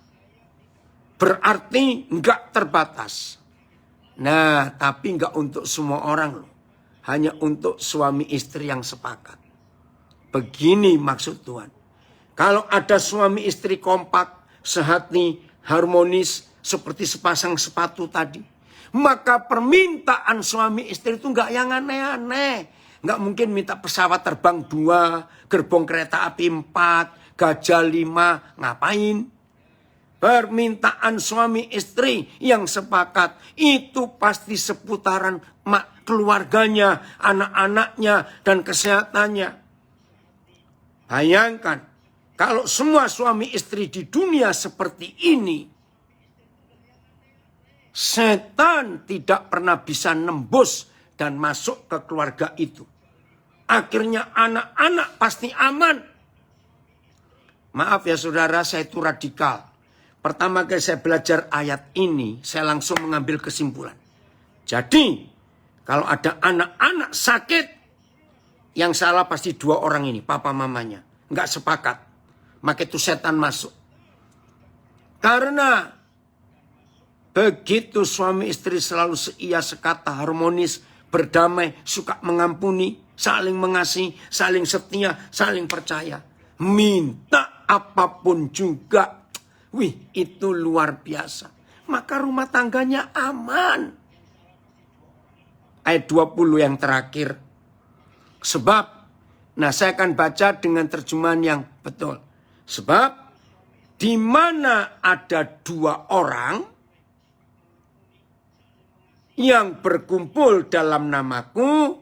Berarti enggak terbatas. Nah, tapi enggak untuk semua orang loh. Hanya untuk suami istri yang sepakat. Begini maksud Tuhan. Kalau ada suami istri kompak, sehati, harmonis, seperti sepasang sepatu tadi. Maka permintaan suami istri itu enggak yang aneh-aneh. Enggak mungkin minta pesawat terbang 2, gerbong kereta api 4, gajah 5, ngapain? Permintaan suami istri yang sepakat itu pasti seputaran keluarganya, anak-anaknya, dan kesehatannya. Bayangkan, kalau semua suami istri di dunia seperti ini, setan tidak pernah bisa nembus dan masuk ke keluarga itu. Akhirnya anak-anak pasti aman. Maaf ya saudara, saya itu radikal. Pertama kali saya belajar ayat ini, saya langsung mengambil kesimpulan. Jadi, kalau ada anak-anak sakit, yang salah pasti 2 orang ini, papa mamanya. Nggak sepakat. Maka itu setan masuk. Karena begitu suami istri selalu seia sekata, harmonis, berdamai, suka mengampuni, saling mengasihi, saling setia, saling percaya. Minta apapun juga. Wih, itu luar biasa. Maka rumah tangganya aman. Ayat 20 yang terakhir. Sebab, nah saya akan baca dengan terjemahan yang betul. Sebab, di mana ada 2 orang yang berkumpul dalam namaku,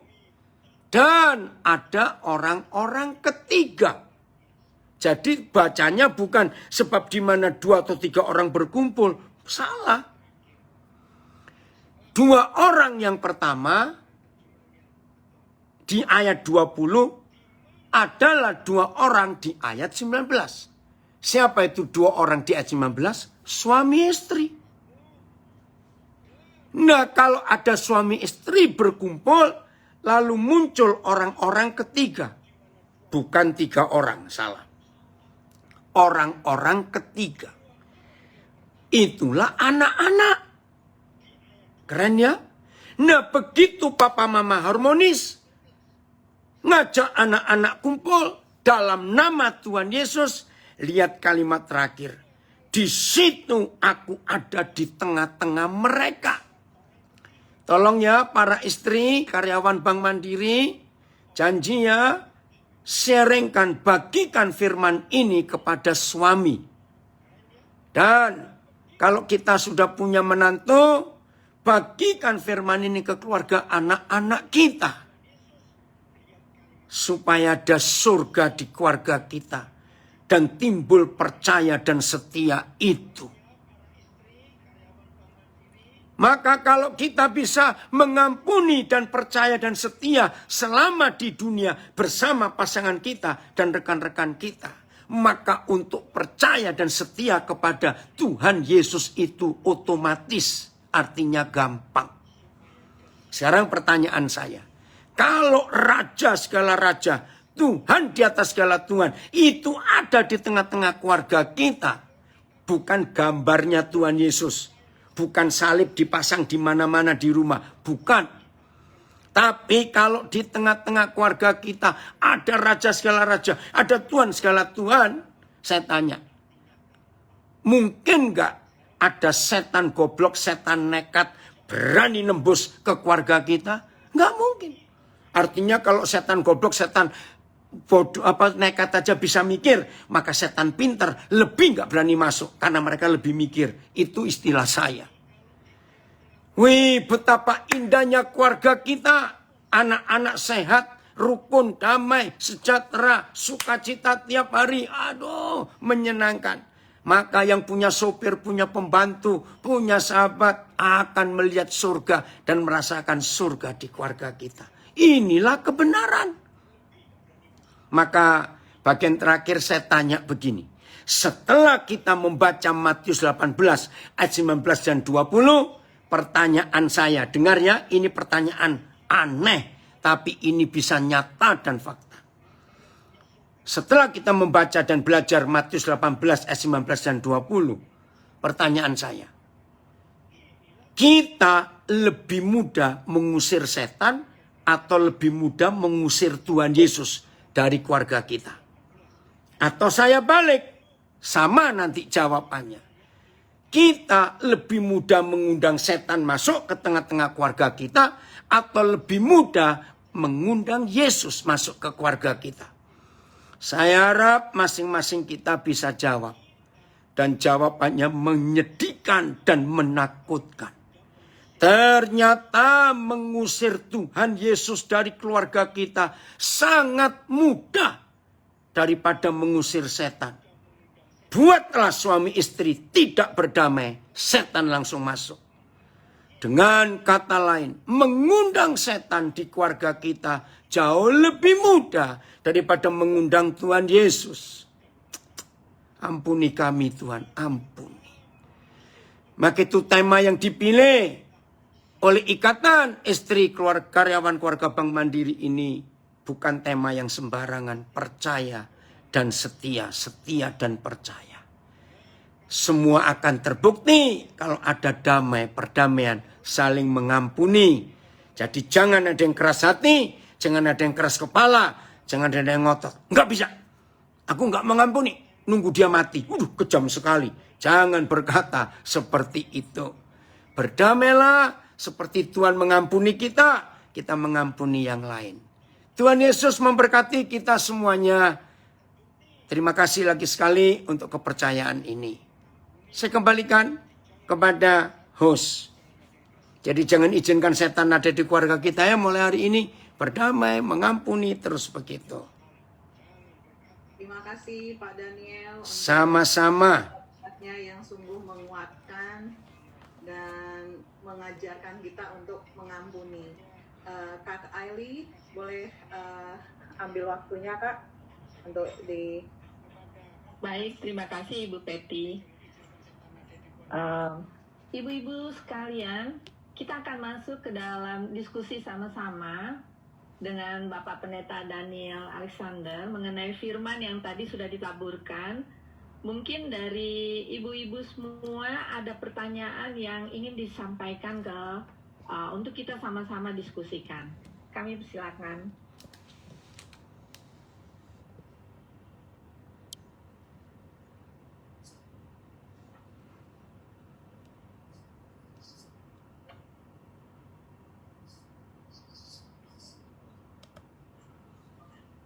dan ada orang-orang ketiga. Jadi bacanya bukan sebab di mana 2 atau 3 orang berkumpul. Salah. 2 orang yang pertama di ayat 20 adalah 2 orang di ayat 19. Siapa itu 2 orang di ayat 19? Suami istri. Nah, kalau ada suami istri berkumpul, lalu muncul orang-orang ketiga. Bukan 3 orang, salah. Orang-orang ketiga. Itulah anak-anak. Keren ya? Nah, begitu papa mama harmonis, ngajak anak-anak kumpul dalam nama Tuhan Yesus, lihat kalimat terakhir. Di situ aku ada di tengah-tengah mereka. Tolong ya para istri, karyawan Bank Mandiri, janji ya, sharingkan, bagikan firman ini kepada suami. Dan kalau kita sudah punya menantu, bagikan firman ini ke keluarga anak-anak kita. Supaya ada surga di keluarga kita. Dan timbul percaya dan setia itu. Maka kalau kita bisa mengampuni dan percaya dan setia selama di dunia bersama pasangan kita dan rekan-rekan kita. Maka untuk percaya dan setia kepada Tuhan Yesus itu otomatis artinya gampang. Sekarang pertanyaan saya. Kalau raja segala raja, Tuhan di atas segala Tuhan, itu ada di tengah-tengah keluarga kita. Bukan gambarnya Tuhan Yesus. Bukan salib dipasang di mana-mana di rumah. Bukan. Tapi kalau di tengah-tengah keluarga kita ada raja segala raja, ada Tuhan segala Tuhan, saya tanya. Mungkin gak ada setan goblok, setan nekat, berani nembus ke keluarga kita? Gak mungkin. Artinya kalau setan goblok, setan bodoh, nekat aja bisa mikir, maka setan pinter lebih nggak berani masuk karena mereka lebih mikir. Itu istilah saya. Wih, betapa indahnya keluarga kita, anak-anak sehat, rukun, damai, sejahtera, sukacita tiap hari. Aduh, menyenangkan. Maka yang punya sopir, punya pembantu, punya sahabat akan melihat surga dan merasakan surga di keluarga kita. Inilah kebenaran. Maka bagian terakhir saya tanya begini. Setelah kita membaca Matius 18 ayat 19 dan 20, pertanyaan saya, dengar ya, ini pertanyaan aneh, tapi ini bisa nyata dan fakta. Setelah kita membaca dan belajar Matius 18 ayat 19 dan 20, pertanyaan saya, kita lebih mudah mengusir setan atau lebih mudah mengusir Tuhan Yesus dari keluarga kita? Atau saya balik, sama nanti jawabannya. Kita lebih mudah mengundang setan masuk ke tengah-tengah keluarga kita atau lebih mudah mengundang Yesus masuk ke keluarga kita? Saya harap masing-masing kita bisa jawab. Dan jawabannya menyedihkan dan menakutkan. Ternyata mengusir Tuhan Yesus dari keluarga kita sangat mudah daripada mengusir setan. Buatlah suami istri tidak berdamai, setan langsung masuk. Dengan kata lain, mengundang setan di keluarga kita jauh lebih mudah daripada mengundang Tuhan Yesus. Ampuni kami Tuhan, ampuni. Maka itu tema yang dipilih oleh Ikatan Istri Karyawan Keluarga Bank Mandiri ini bukan tema yang sembarangan, percaya dan setia, setia dan percaya. Semua akan terbukti kalau ada damai, perdamaian, saling mengampuni. Jadi jangan ada yang keras hati, jangan ada yang keras kepala, jangan ada yang ngotot. Enggak bisa. Aku enggak mengampuni. Nunggu dia mati. Kejam sekali. Jangan berkata seperti itu. Berdamailah seperti Tuhan mengampuni kita. Kita mengampuni yang lain. Tuhan Yesus memberkati kita semuanya. Terima kasih lagi sekali untuk kepercayaan ini. Saya kembalikan kepada host. Jadi jangan izinkan setan ada di keluarga kita ya, mulai hari ini. Berdamai, mengampuni, terus begitu. Terima kasih Pak Daniel. Sama-sama. Yang sungguh menguatkan dan mengajarkan kita untuk mengampuni. Kak Aili, boleh ambil waktunya Kak untuk di... Baik, terima kasih Ibu Peti. Ibu-ibu sekalian, kita akan masuk ke dalam diskusi sama-sama dengan Bapak Pendeta Daniel Alexander mengenai firman yang tadi sudah ditaburkan. Mungkin dari ibu-ibu semua ada pertanyaan yang ingin disampaikan untuk kita sama-sama diskusikan. Kami persilakan.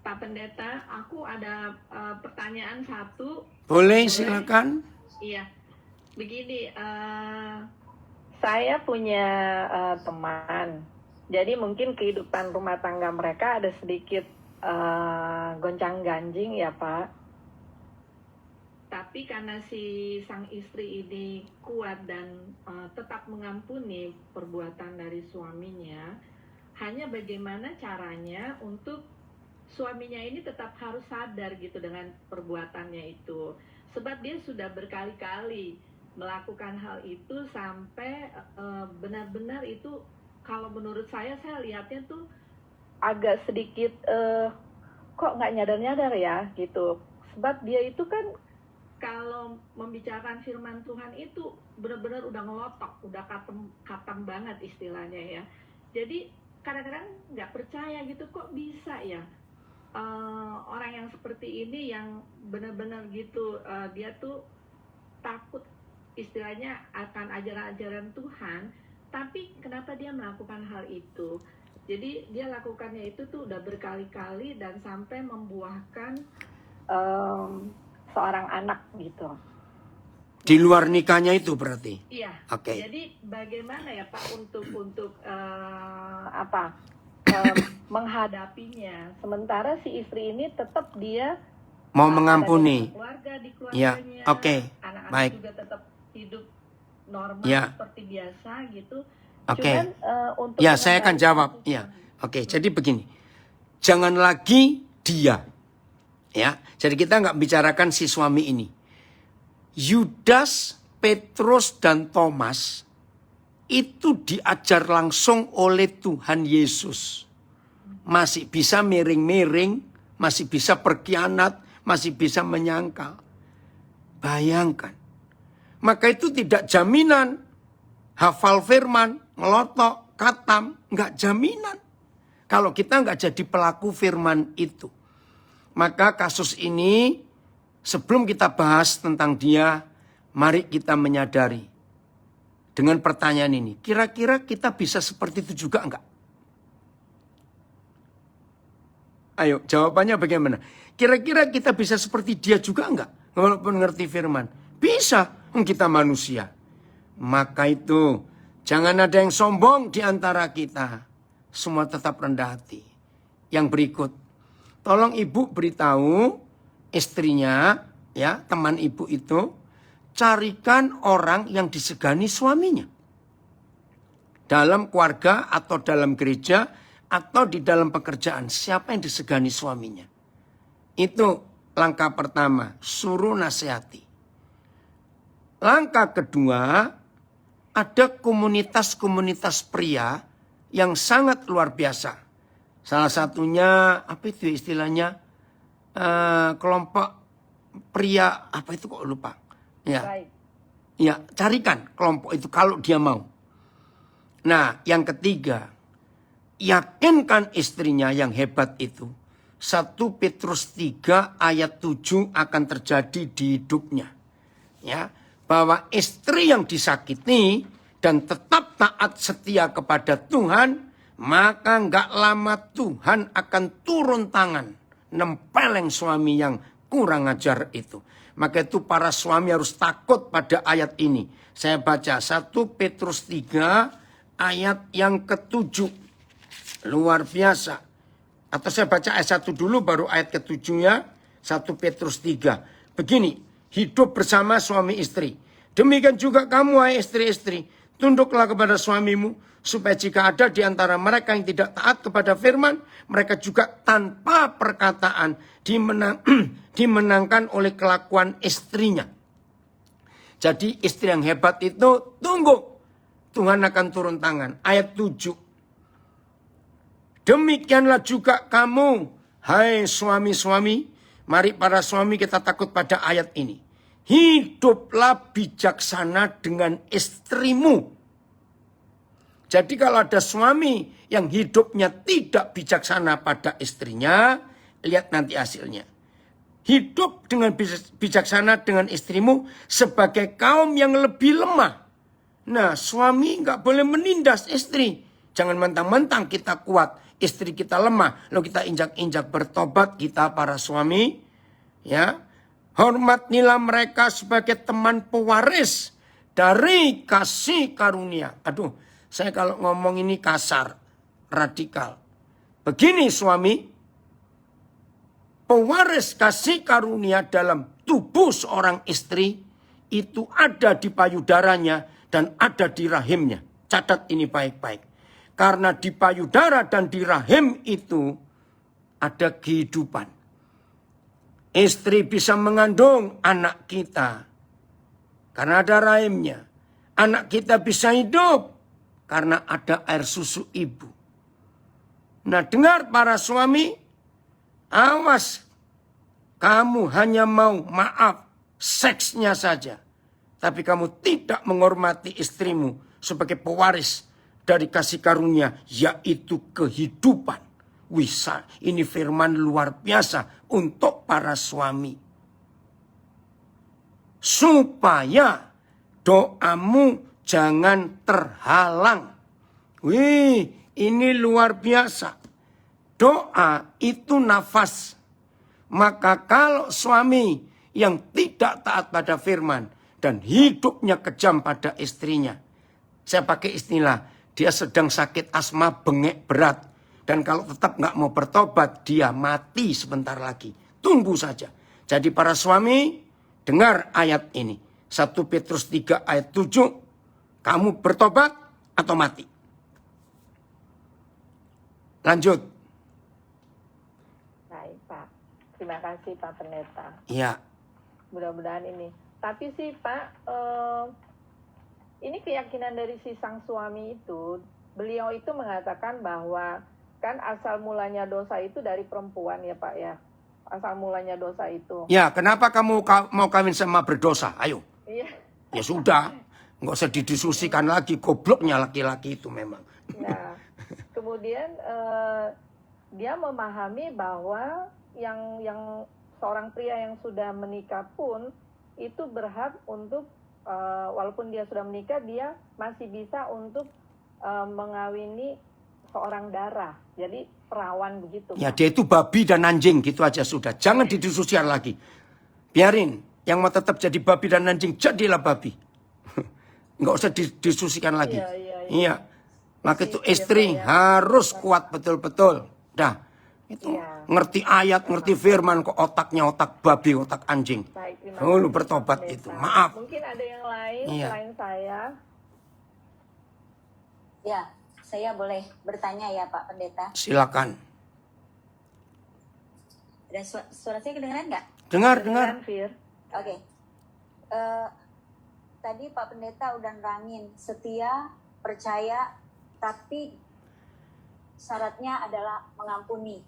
Pak Pendeta, aku ada pertanyaan satu. Boleh, silakan. Iya, begini, saya punya teman, jadi mungkin kehidupan rumah tangga mereka ada sedikit goncang-ganjing ya Pak. Tapi karena si sang istri ini kuat dan tetap mengampuni perbuatan dari suaminya, hanya bagaimana caranya untuk suaminya ini tetap harus sadar gitu dengan perbuatannya itu. Sebab dia sudah berkali-kali melakukan hal itu sampai benar-benar itu, kalau menurut saya lihatnya tuh agak sedikit kok nggak nyadar-nyadar ya gitu. Sebab dia itu kan kalau membicarakan firman Tuhan itu benar-benar udah ngelotok, udah katem banget istilahnya ya. Jadi kadang-kadang nggak percaya gitu, kok bisa ya orang yang seperti ini yang benar-benar gitu dia tuh takut istilahnya akan ajaran-ajaran Tuhan, tapi kenapa dia melakukan hal itu? Jadi dia lakukannya itu tuh udah berkali-kali dan sampai membuahkan seorang anak gitu. Di luar nikahnya itu berarti? Iya. Oke. Jadi bagaimana ya Pak untuk menghadapinya? Sementara si istri ini tetap dia Mau Ada mengampuni. dalam keluarga, di Ya, keluarganya, oke, anak-anak baik. juga tetap hidup normal Ya. seperti biasa gitu. Oke. Cuman untuk Ya, saya akan mengembalikan jawab. si Ya, suami. oke. Jadi begini, jangan lagi dia. Ya, jadi kita nggak bicarakan si suami ini. Yudas, Petrus, dan Thomas itu diajar langsung oleh Tuhan Yesus. Masih bisa miring-miring, masih bisa berkhianat, masih bisa menyangkal. Bayangkan. Maka itu tidak jaminan hafal firman, ngelotok, katam, nggak jaminan. Kalau kita nggak jadi pelaku firman itu. Maka kasus ini, sebelum kita bahas tentang dia, mari kita menyadari. Dengan pertanyaan ini, kira-kira kita bisa seperti itu juga enggak? Ayo, jawabannya bagaimana? Kira-kira kita bisa seperti dia juga enggak? Walaupun ngerti firman. Bisa, kita manusia. Maka itu, jangan ada yang sombong di antara kita. Semua tetap rendah hati. Yang berikut, tolong ibu beritahu istrinya, ya teman ibu itu, carikan orang yang disegani suaminya. Dalam keluarga atau dalam gereja atau di dalam pekerjaan, siapa yang disegani suaminya? Itu langkah pertama, suruh nasihati. Langkah kedua, ada komunitas-komunitas pria yang sangat luar biasa. Salah satunya, apa itu istilahnya, kelompok pria, apa itu kok lupa. Ya, Baik. ya, carikan kelompok itu kalau dia mau. Nah, yang ketiga, yakinkan istrinya yang hebat itu. 1 Petrus 3 ayat 7 akan terjadi di hidupnya. Ya, bahwa istri yang disakiti dan tetap taat setia kepada Tuhan, maka nggak lama Tuhan akan turun tangan nempeleng suami yang kurang ajar itu. Maka itu para suami harus takut pada ayat ini. Saya baca 1 Petrus 3 ayat yang ke-7. Luar biasa. Atau saya baca ayat 1 dulu baru ayat ke-7 ya. 1 Petrus 3. Begini, hidup bersama suami istri. Demikian juga kamu hai istri-istri. Tunduklah kepada suamimu. Supaya jika ada di antara mereka yang tidak taat kepada firman, mereka juga tanpa perkataan dimenangkan oleh kelakuan istrinya. Jadi istri yang hebat itu tunggu. Tuhan akan turun tangan. Ayat 7. Demikianlah juga kamu, hai suami-suami. Mari para suami kita takut pada ayat ini. Hiduplah bijaksana dengan istrimu. Jadi kalau ada suami yang hidupnya tidak bijaksana pada istrinya, lihat nanti hasilnya. Hidup dengan bijaksana dengan istrimu sebagai kaum yang lebih lemah. Nah, suami nggak boleh menindas istri. Jangan mentang-mentang kita kuat, istri kita lemah, lalu kita injak-injak. Bertobat kita para suami, ya. Hormatilah mereka sebagai teman pewaris dari kasih karunia. Aduh, saya kalau ngomong ini kasar, radikal. Begini suami, pewaris kasih karunia dalam tubuh seorang istri itu ada di payudaranya dan ada di rahimnya. Catat ini baik-baik. Karena di payudara dan di rahim itu ada kehidupan. Istri bisa mengandung anak kita karena ada rahimnya. Anak kita bisa hidup karena ada air susu ibu. Nah, dengar para suami, awas. Kamu hanya mau maaf seksnya saja. Tapi kamu tidak menghormati istrimu sebagai pewaris dari kasih karunia, yaitu kehidupan. Wisa, ini firman luar biasa untuk para suami. Supaya doamu jangan terhalang. Wih, ini luar biasa. Doa itu nafas. Maka kalau suami yang tidak taat pada firman dan hidupnya kejam pada istrinya, saya pakai istilah, dia sedang sakit asma bengek berat. Dan kalau tetap nggak mau bertobat, dia mati sebentar lagi. Tunggu saja. Jadi para suami, dengar ayat ini. 1 Petrus 3 ayat 7, kamu bertobat atau mati. Lanjut. Baik, Pak. Terima kasih, Pak Pendeta. Iya. Mudah-mudahan ini. Tapi sih, Pak, ini keyakinan dari si sang suami itu, beliau itu mengatakan bahwa kan asal mulanya dosa itu dari perempuan ya, Pak ya. Asal mulanya dosa itu. Ya, kenapa kamu mau kawin sama berdosa? Ayo. Iya. Ya sudah. Nggak usah didiskusikan lagi. Gobloknya laki-laki itu memang. Nah, kemudian dia memahami bahwa yang seorang pria yang sudah menikah pun itu berhak untuk walaupun dia sudah menikah, dia masih bisa untuk mengawini seorang darah. Jadi perawan begitu. Ya dia itu babi dan anjing gitu aja sudah. Jangan didiskusikan lagi. Biarin. Yang mau tetap jadi babi dan anjing, jadilah babi. Nggak usah didiskusikan lagi. Iya. Maka itu istri harus kuat betul-betul. Dah. Itu ngerti ayat, ngerti firman, kok otaknya otak babi, otak anjing. Lu bertobat itu. Maaf. Mungkin ada yang lain selain saya. Ya, saya boleh bertanya ya Pak Pendeta. Silakan. Ada suara saya kedengeran nggak? Dengar. Oke. Tadi Pak Pendeta udah nerangin setia, percaya, tapi syaratnya adalah mengampuni.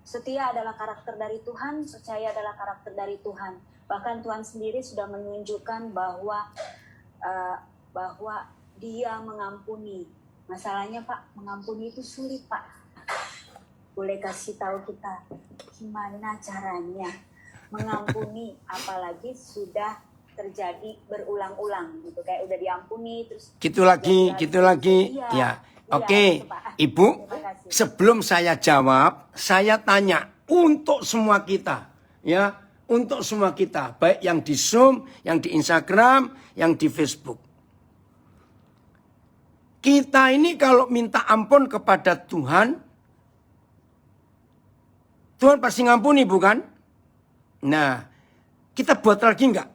Setia adalah karakter dari Tuhan, percaya adalah karakter dari Tuhan. Bahkan Tuhan sendiri sudah menunjukkan bahwa Dia mengampuni. Masalahnya Pak, mengampuni itu sulit Pak. Boleh kasih tahu kita gimana caranya mengampuni, apalagi sudah terjadi berulang-ulang gitu, kayak udah diampuni terus gitu lagi. Ya. Oke, Ibu, sebelum saya jawab, saya tanya untuk semua kita, ya, untuk semua kita, baik yang di Zoom, yang di Instagram, yang di Facebook. Kita ini kalau minta ampun kepada Tuhan, Tuhan pasti ngampuni, bukan? Nah, kita buat lagi enggak?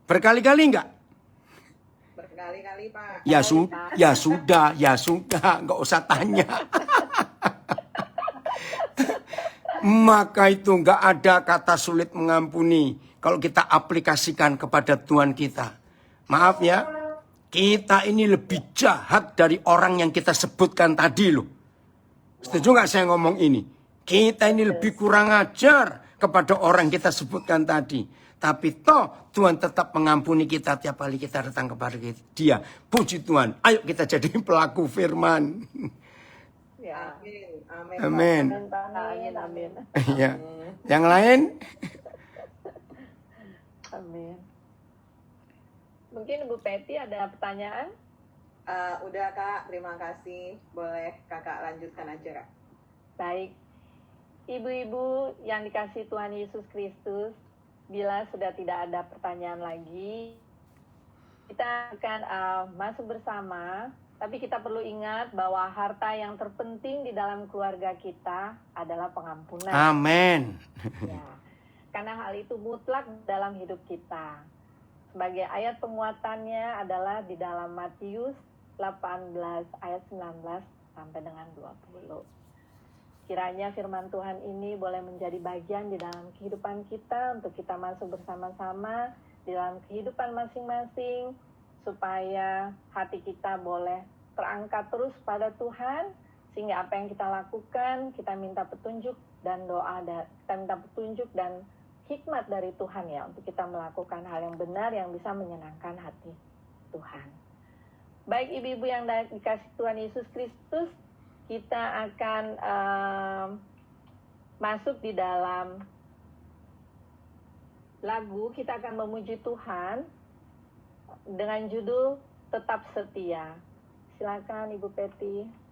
Berkali-kali enggak? Berkali-kali, Pak. Ya sudah, nggak usah tanya. Maka itu nggak ada kata sulit mengampuni kalau kita aplikasikan kepada Tuhan kita. Maaf ya, kita ini lebih jahat dari orang yang kita sebutkan tadi loh. Setuju nggak saya ngomong ini? Kita ini lebih kurang ajar kepada orang yang kita sebutkan tadi. Tapi toh Tuhan tetap mengampuni kita tiap kali kita datang kepada Dia. Puji Tuhan. Ayo kita jadi pelaku firman. Ya. Amin. Amin. Ya. Yang lain? Amin. Mungkin Ibu Peti ada pertanyaan? Udah Kak, terima kasih. Boleh Kakak lanjutkan aja Kak. Baik. Ibu-ibu yang dikasihi Tuhan Yesus Kristus, bila sudah tidak ada pertanyaan lagi, kita akan masuk bersama. Tapi kita perlu ingat bahwa harta yang terpenting di dalam keluarga kita adalah pengampunan. Amin. Ya, karena hal itu mutlak dalam hidup kita. Sebagai ayat penguatannya adalah di dalam Matius 18 ayat 19 sampai dengan 20. Kiranya firman Tuhan ini boleh menjadi bagian di dalam kehidupan kita untuk kita masuk bersama-sama di dalam kehidupan masing-masing supaya hati kita boleh terangkat terus pada Tuhan sehingga apa yang kita lakukan kita minta petunjuk dan doa kita minta petunjuk dan hikmat dari Tuhan ya untuk kita melakukan hal yang benar yang bisa menyenangkan hati Tuhan. Baik ibu-ibu yang dikasih Tuhan Yesus Kristus, kita akan masuk di dalam lagu, kita akan memuji Tuhan dengan judul Tetap Setia. Silakan Ibu Peti.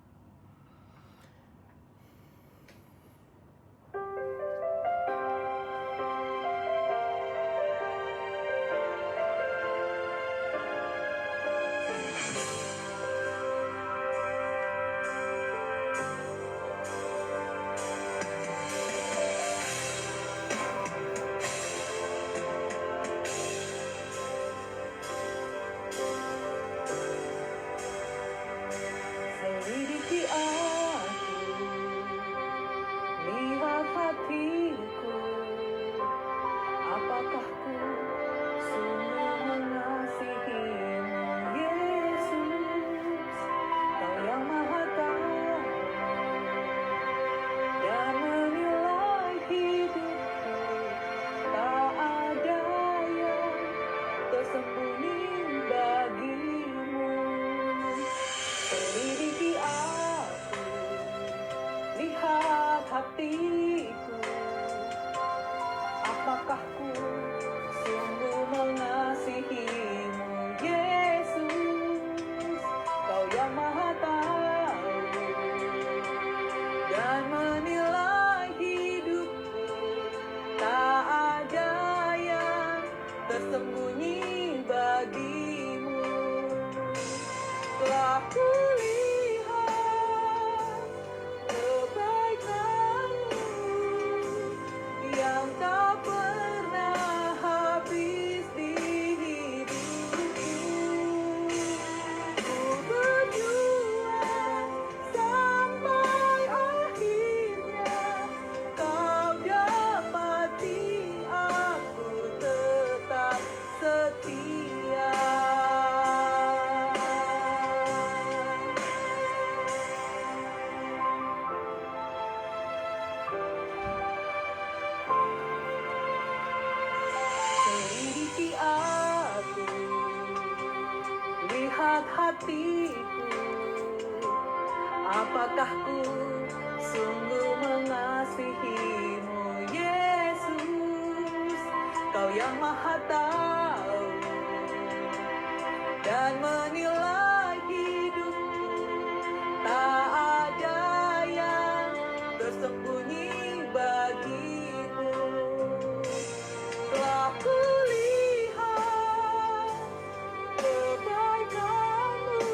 tersembunyi bagimu. Telah kulihat kebaikanmu yang tak pernah habis di hidupku. Ku berjuang sampai akhirnya kau dapati aku tetap setia. Selidiki aku, lihat hatiku, apakah ku sungguh mengasihimu, Yesus? Kau yang Maha Tahu dan menilai hidupku, tak ada yang tersembunyi bagimu. Telah kulihat kebaikanmu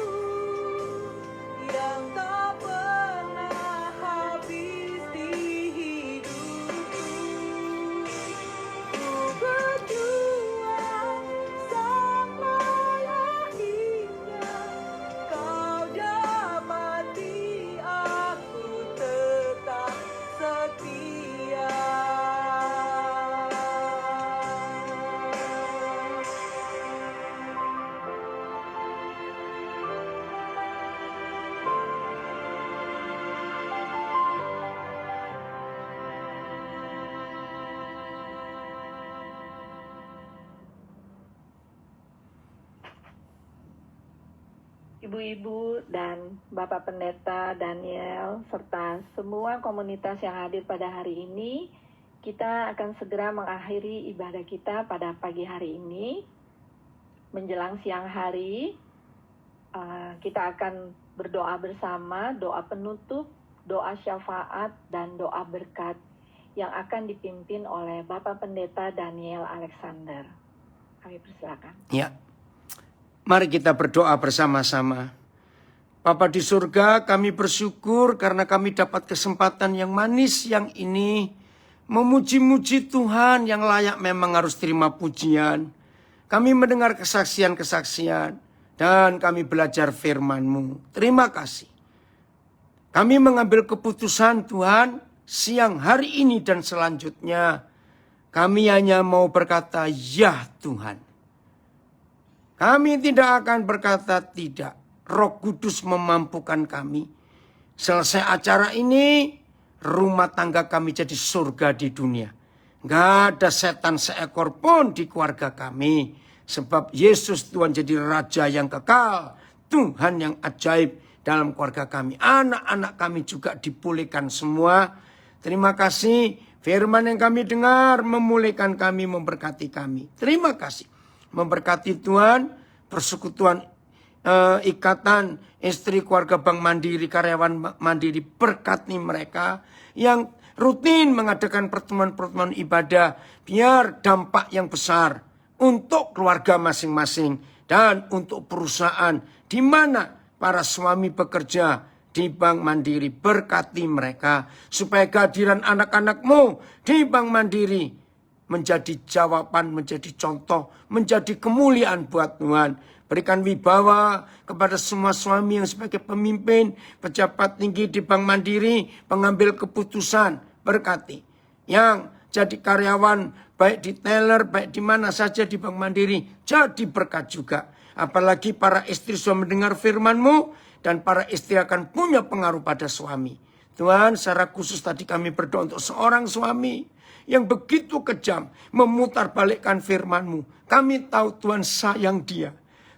yang tak pernah habis di hidupku. Ku berjuang sampai akhirnya kau dapati aku tetap setia. Ibu-ibu dan Bapak Pendeta Daniel, serta semua komunitas yang hadir pada hari ini, kita akan segera mengakhiri ibadah kita pada pagi hari ini. Menjelang siang hari, kita akan berdoa bersama, doa penutup, doa syafaat, dan doa berkat yang akan dipimpin oleh Bapak Pendeta Daniel Alexander. Kami persilakan. Ya. Mari kita berdoa bersama-sama. Bapa di surga, kami bersyukur karena kami dapat kesempatan yang manis yang ini memuji-muji Tuhan yang layak memang harus terima pujian. Kami mendengar kesaksian-kesaksian dan kami belajar firman-Mu. Terima kasih. Kami mengambil keputusan Tuhan siang hari ini dan selanjutnya. Kami hanya mau berkata, ya Tuhan. Kami tidak akan berkata tidak. Roh Kudus memampukan kami. Selesai acara ini, rumah tangga kami jadi surga di dunia. Gak ada setan seekor pun di keluarga kami. Sebab Yesus Tuhan jadi Raja yang kekal. Tuhan yang ajaib dalam keluarga kami. Anak-anak kami juga dipulihkan semua. Terima kasih. Firman yang kami dengar memulihkan kami, memberkati kami. Terima kasih. Memberkati Tuhan, persekutuan ikatan istri keluarga Bank Mandiri, karyawan Mandiri, berkati mereka yang rutin mengadakan pertemuan-pertemuan ibadah, biar dampak yang besar untuk keluarga masing-masing dan untuk perusahaan di mana para suami bekerja di Bank Mandiri. Berkati mereka supaya kehadiran anak-anak-Mu di Bank Mandiri menjadi jawaban, menjadi contoh, menjadi kemuliaan buat Tuhan. Berikan wibawa kepada semua suami yang sebagai pemimpin, pejabat tinggi di Bank Mandiri, pengambil keputusan. Berkati yang jadi karyawan, baik di teller, baik di mana saja di Bank Mandiri, jadi berkat juga. Apalagi para istri sudah mendengar firman-Mu, dan para istri akan punya pengaruh pada suami. Tuhan, secara khusus tadi kami berdoa untuk seorang suami yang begitu kejam memutarbalikkan firman-Mu. Kami tahu Tuhan sayang dia.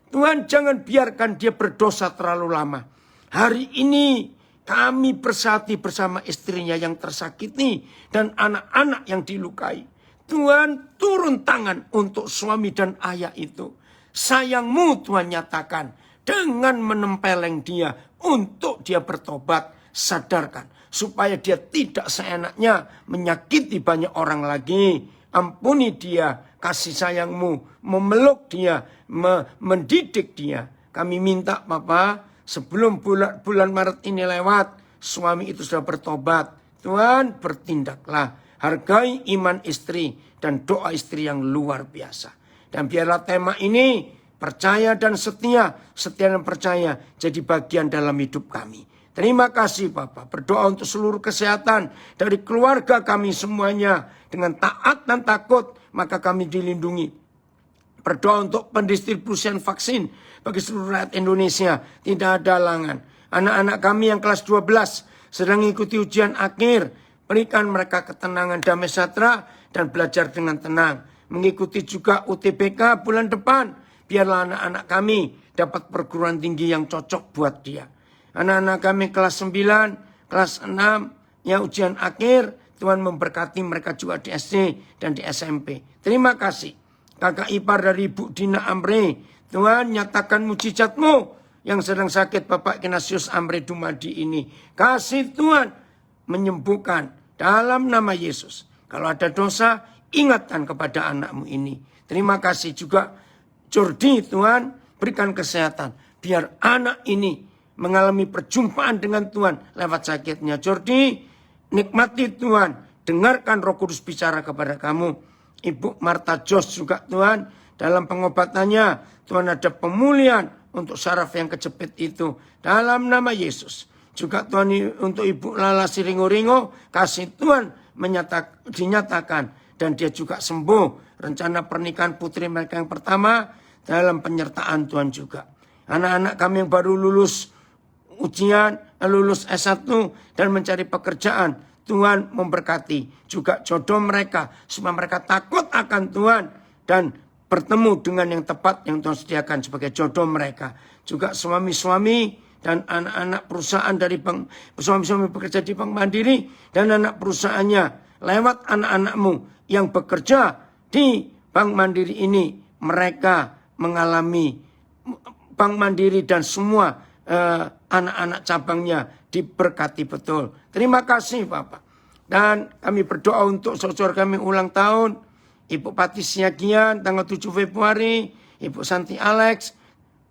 Tuhan, jangan biarkan dia berdosa terlalu lama. Hari ini kami bersati bersama istrinya yang tersakiti dan anak-anak yang dilukai. Tuhan, turun tangan untuk suami dan ayah itu. Sayang-Mu Tuhan nyatakan dengan menempeleng dia untuk dia bertobat. Sadarkan supaya dia tidak seenaknya menyakiti banyak orang lagi. Ampuni dia kasih sayang-Mu, memeluk dia, mendidik dia. Kami minta Bapa, sebelum bulan Maret ini lewat, suami itu sudah bertobat. Tuhan, bertindaklah, hargai iman istri dan doa istri yang luar biasa. Dan biarlah tema ini, percaya dan setia, setia dan percaya, jadi bagian dalam hidup kami. Terima kasih Bapak, berdoa untuk seluruh kesehatan dari keluarga kami semuanya. Dengan taat dan takut, maka kami dilindungi. Berdoa untuk pendistribusian vaksin bagi seluruh rakyat Indonesia. Tidak ada halangan. Anak-anak kami yang kelas 12 sedang mengikuti ujian akhir. Berikan mereka ketenangan, damai sejahtera, dan belajar dengan tenang. Mengikuti juga UTBK bulan depan. Biarlah anak-anak kami dapat perguruan tinggi yang cocok buat dia. Anak-anak kami kelas 9, kelas 6, yang ujian akhir, Tuhan memberkati mereka juga di SD dan di SMP. Terima kasih. Kakak ipar dari Ibu Dina Amre, Tuhan nyatakan mujizat-Mu yang sedang sakit Bapak Ignatius Amre Dumadi ini. Kasih Tuhan menyembuhkan dalam nama Yesus. Kalau ada dosa, ingatkan kepada anak-Mu ini. Terima kasih juga Jordi, Tuhan berikan kesehatan. Biar anak ini mengalami perjumpaan dengan Tuhan lewat sakitnya. Jordi, nikmati Tuhan. Dengarkan Roh Kudus bicara kepada kamu. Ibu Marta Jos juga Tuhan. Dalam pengobatannya, Tuhan ada pemulihan untuk saraf yang kejepit itu. Dalam nama Yesus. Juga Tuhan untuk Ibu Lala Siringo-ringo. Kasih Tuhan dinyatakan. Dan dia juga sembuh. Rencana pernikahan putri mereka yang pertama. Dalam penyertaan Tuhan juga. Anak-anak kami yang baru lulus ujian, lulus S1 dan mencari pekerjaan, Tuhan memberkati juga jodoh mereka supaya mereka takut akan Tuhan dan bertemu dengan yang tepat yang Tuhan sediakan sebagai jodoh mereka. Juga suami-suami dan anak-anak perusahaan dari suami-suami bekerja di Bank Mandiri dan anak perusahaannya lewat anak-anak-Mu yang bekerja di Bank Mandiri ini, mereka mengalami Bank Mandiri dan semua anak-anak cabangnya diberkati betul. Terima kasih Bapak. Dan kami berdoa untuk saudara kami ulang tahun. Ibu Patricia Gian tanggal 7 Februari. Ibu Santi Alex.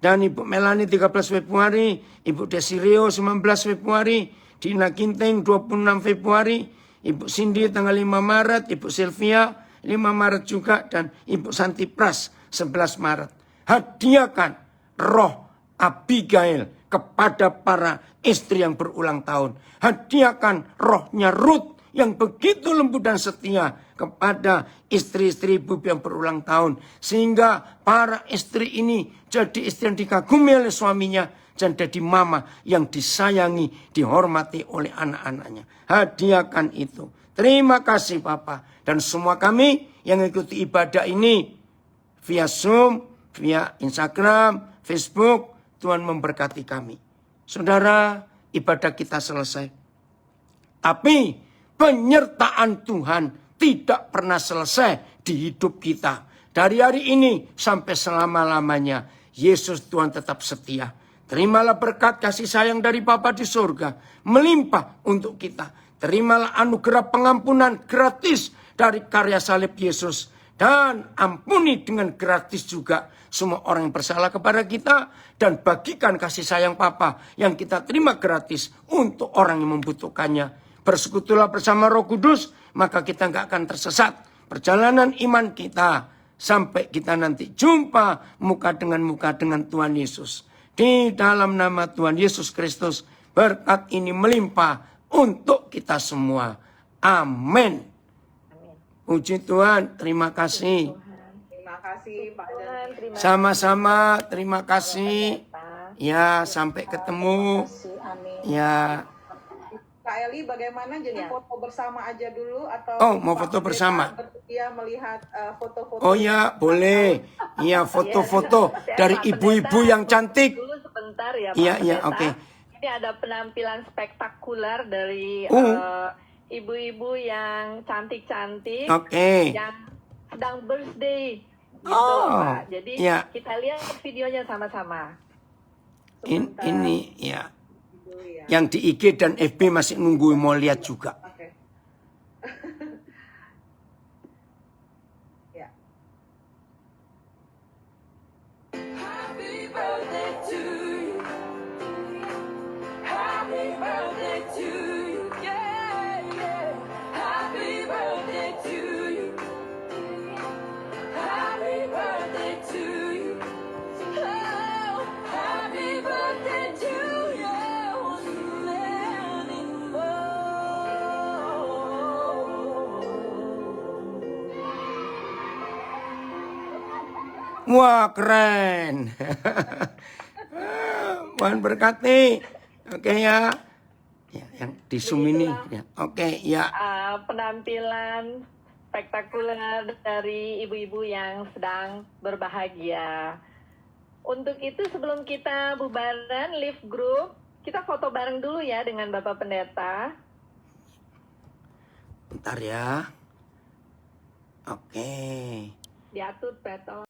Dan Ibu Melani 13 Februari. Ibu Desirio 19 Februari. Dina Kinting 26 Februari. Ibu Cindy tanggal 5 Maret. Ibu Sylvia 5 Maret juga. Dan Ibu Santi Pras 11 Maret. Hadiahkan roh Abigail kepada para istri yang berulang tahun. Hadiahkan rohnya Ruth yang begitu lembut dan setia kepada istri-istri ibu yang berulang tahun. Sehingga para istri ini jadi istri yang dikagumi oleh suaminya. Dan jadi mama yang disayangi, dihormati oleh anak-anaknya. Hadiahkan itu. Terima kasih Bapak. Dan semua kami yang mengikuti ibadah ini via Zoom, via Instagram, Facebook, Tuhan memberkati kami. Saudara, ibadah kita selesai. Tapi penyertaan Tuhan tidak pernah selesai di hidup kita. Dari hari ini sampai selama-lamanya, Yesus Tuhan tetap setia. Terimalah berkat kasih sayang dari Bapa di surga, melimpah untuk kita. Terimalah anugerah pengampunan gratis dari karya salib Yesus. Dan ampuni dengan gratis juga semua orang yang bersalah kepada kita. Dan bagikan kasih sayang Bapa yang kita terima gratis untuk orang yang membutuhkannya. Bersekutulah bersama Roh Kudus, maka kita nggak akan tersesat. Perjalanan iman kita sampai kita nanti jumpa muka dengan Tuhan Yesus. Di dalam nama Tuhan Yesus Kristus, berkat ini melimpah untuk kita semua. Amin. Puji Tuhan, terima kasih. Terima kasih Pak Dan. Sama-sama, terima kasih. Ya, sampai ketemu. Ya. Kak Eli, bagaimana jadi foto bersama aja dulu atau? Oh, mau foto bersama? Bersedia melihat foto-foto. Oh ya, boleh. Iya, foto-foto dari ibu-ibu yang cantik. Dulu sebentar ya Pak Iya, iya, Pendeta. oke. Ini ada penampilan spektakuler dari ibu-ibu yang cantik-cantik, Oke. yang sedang birthday gitu Oh, Pak. Jadi iya. kita lihat videonya sama-sama. Ini ya. Dulu ya. Yang di IG dan FB masih nunggu mau lihat juga. Oke. Ya. birthday to you. Happy birthday to you. Yeah, yeah. Happy birthday to you. Happy birthday to you. Oh, happy birthday to you. Many more. Wah, keren. Tuhan berkati. Oke ya. Ya, yang di Zoom ini. Ya. Oke, ya. Penampilan spektakuler dari ibu-ibu yang sedang berbahagia. Untuk itu sebelum kita bubaran live group, kita foto bareng dulu ya dengan Bapak Pendeta. Bentar ya. Oke. Diatur Peto.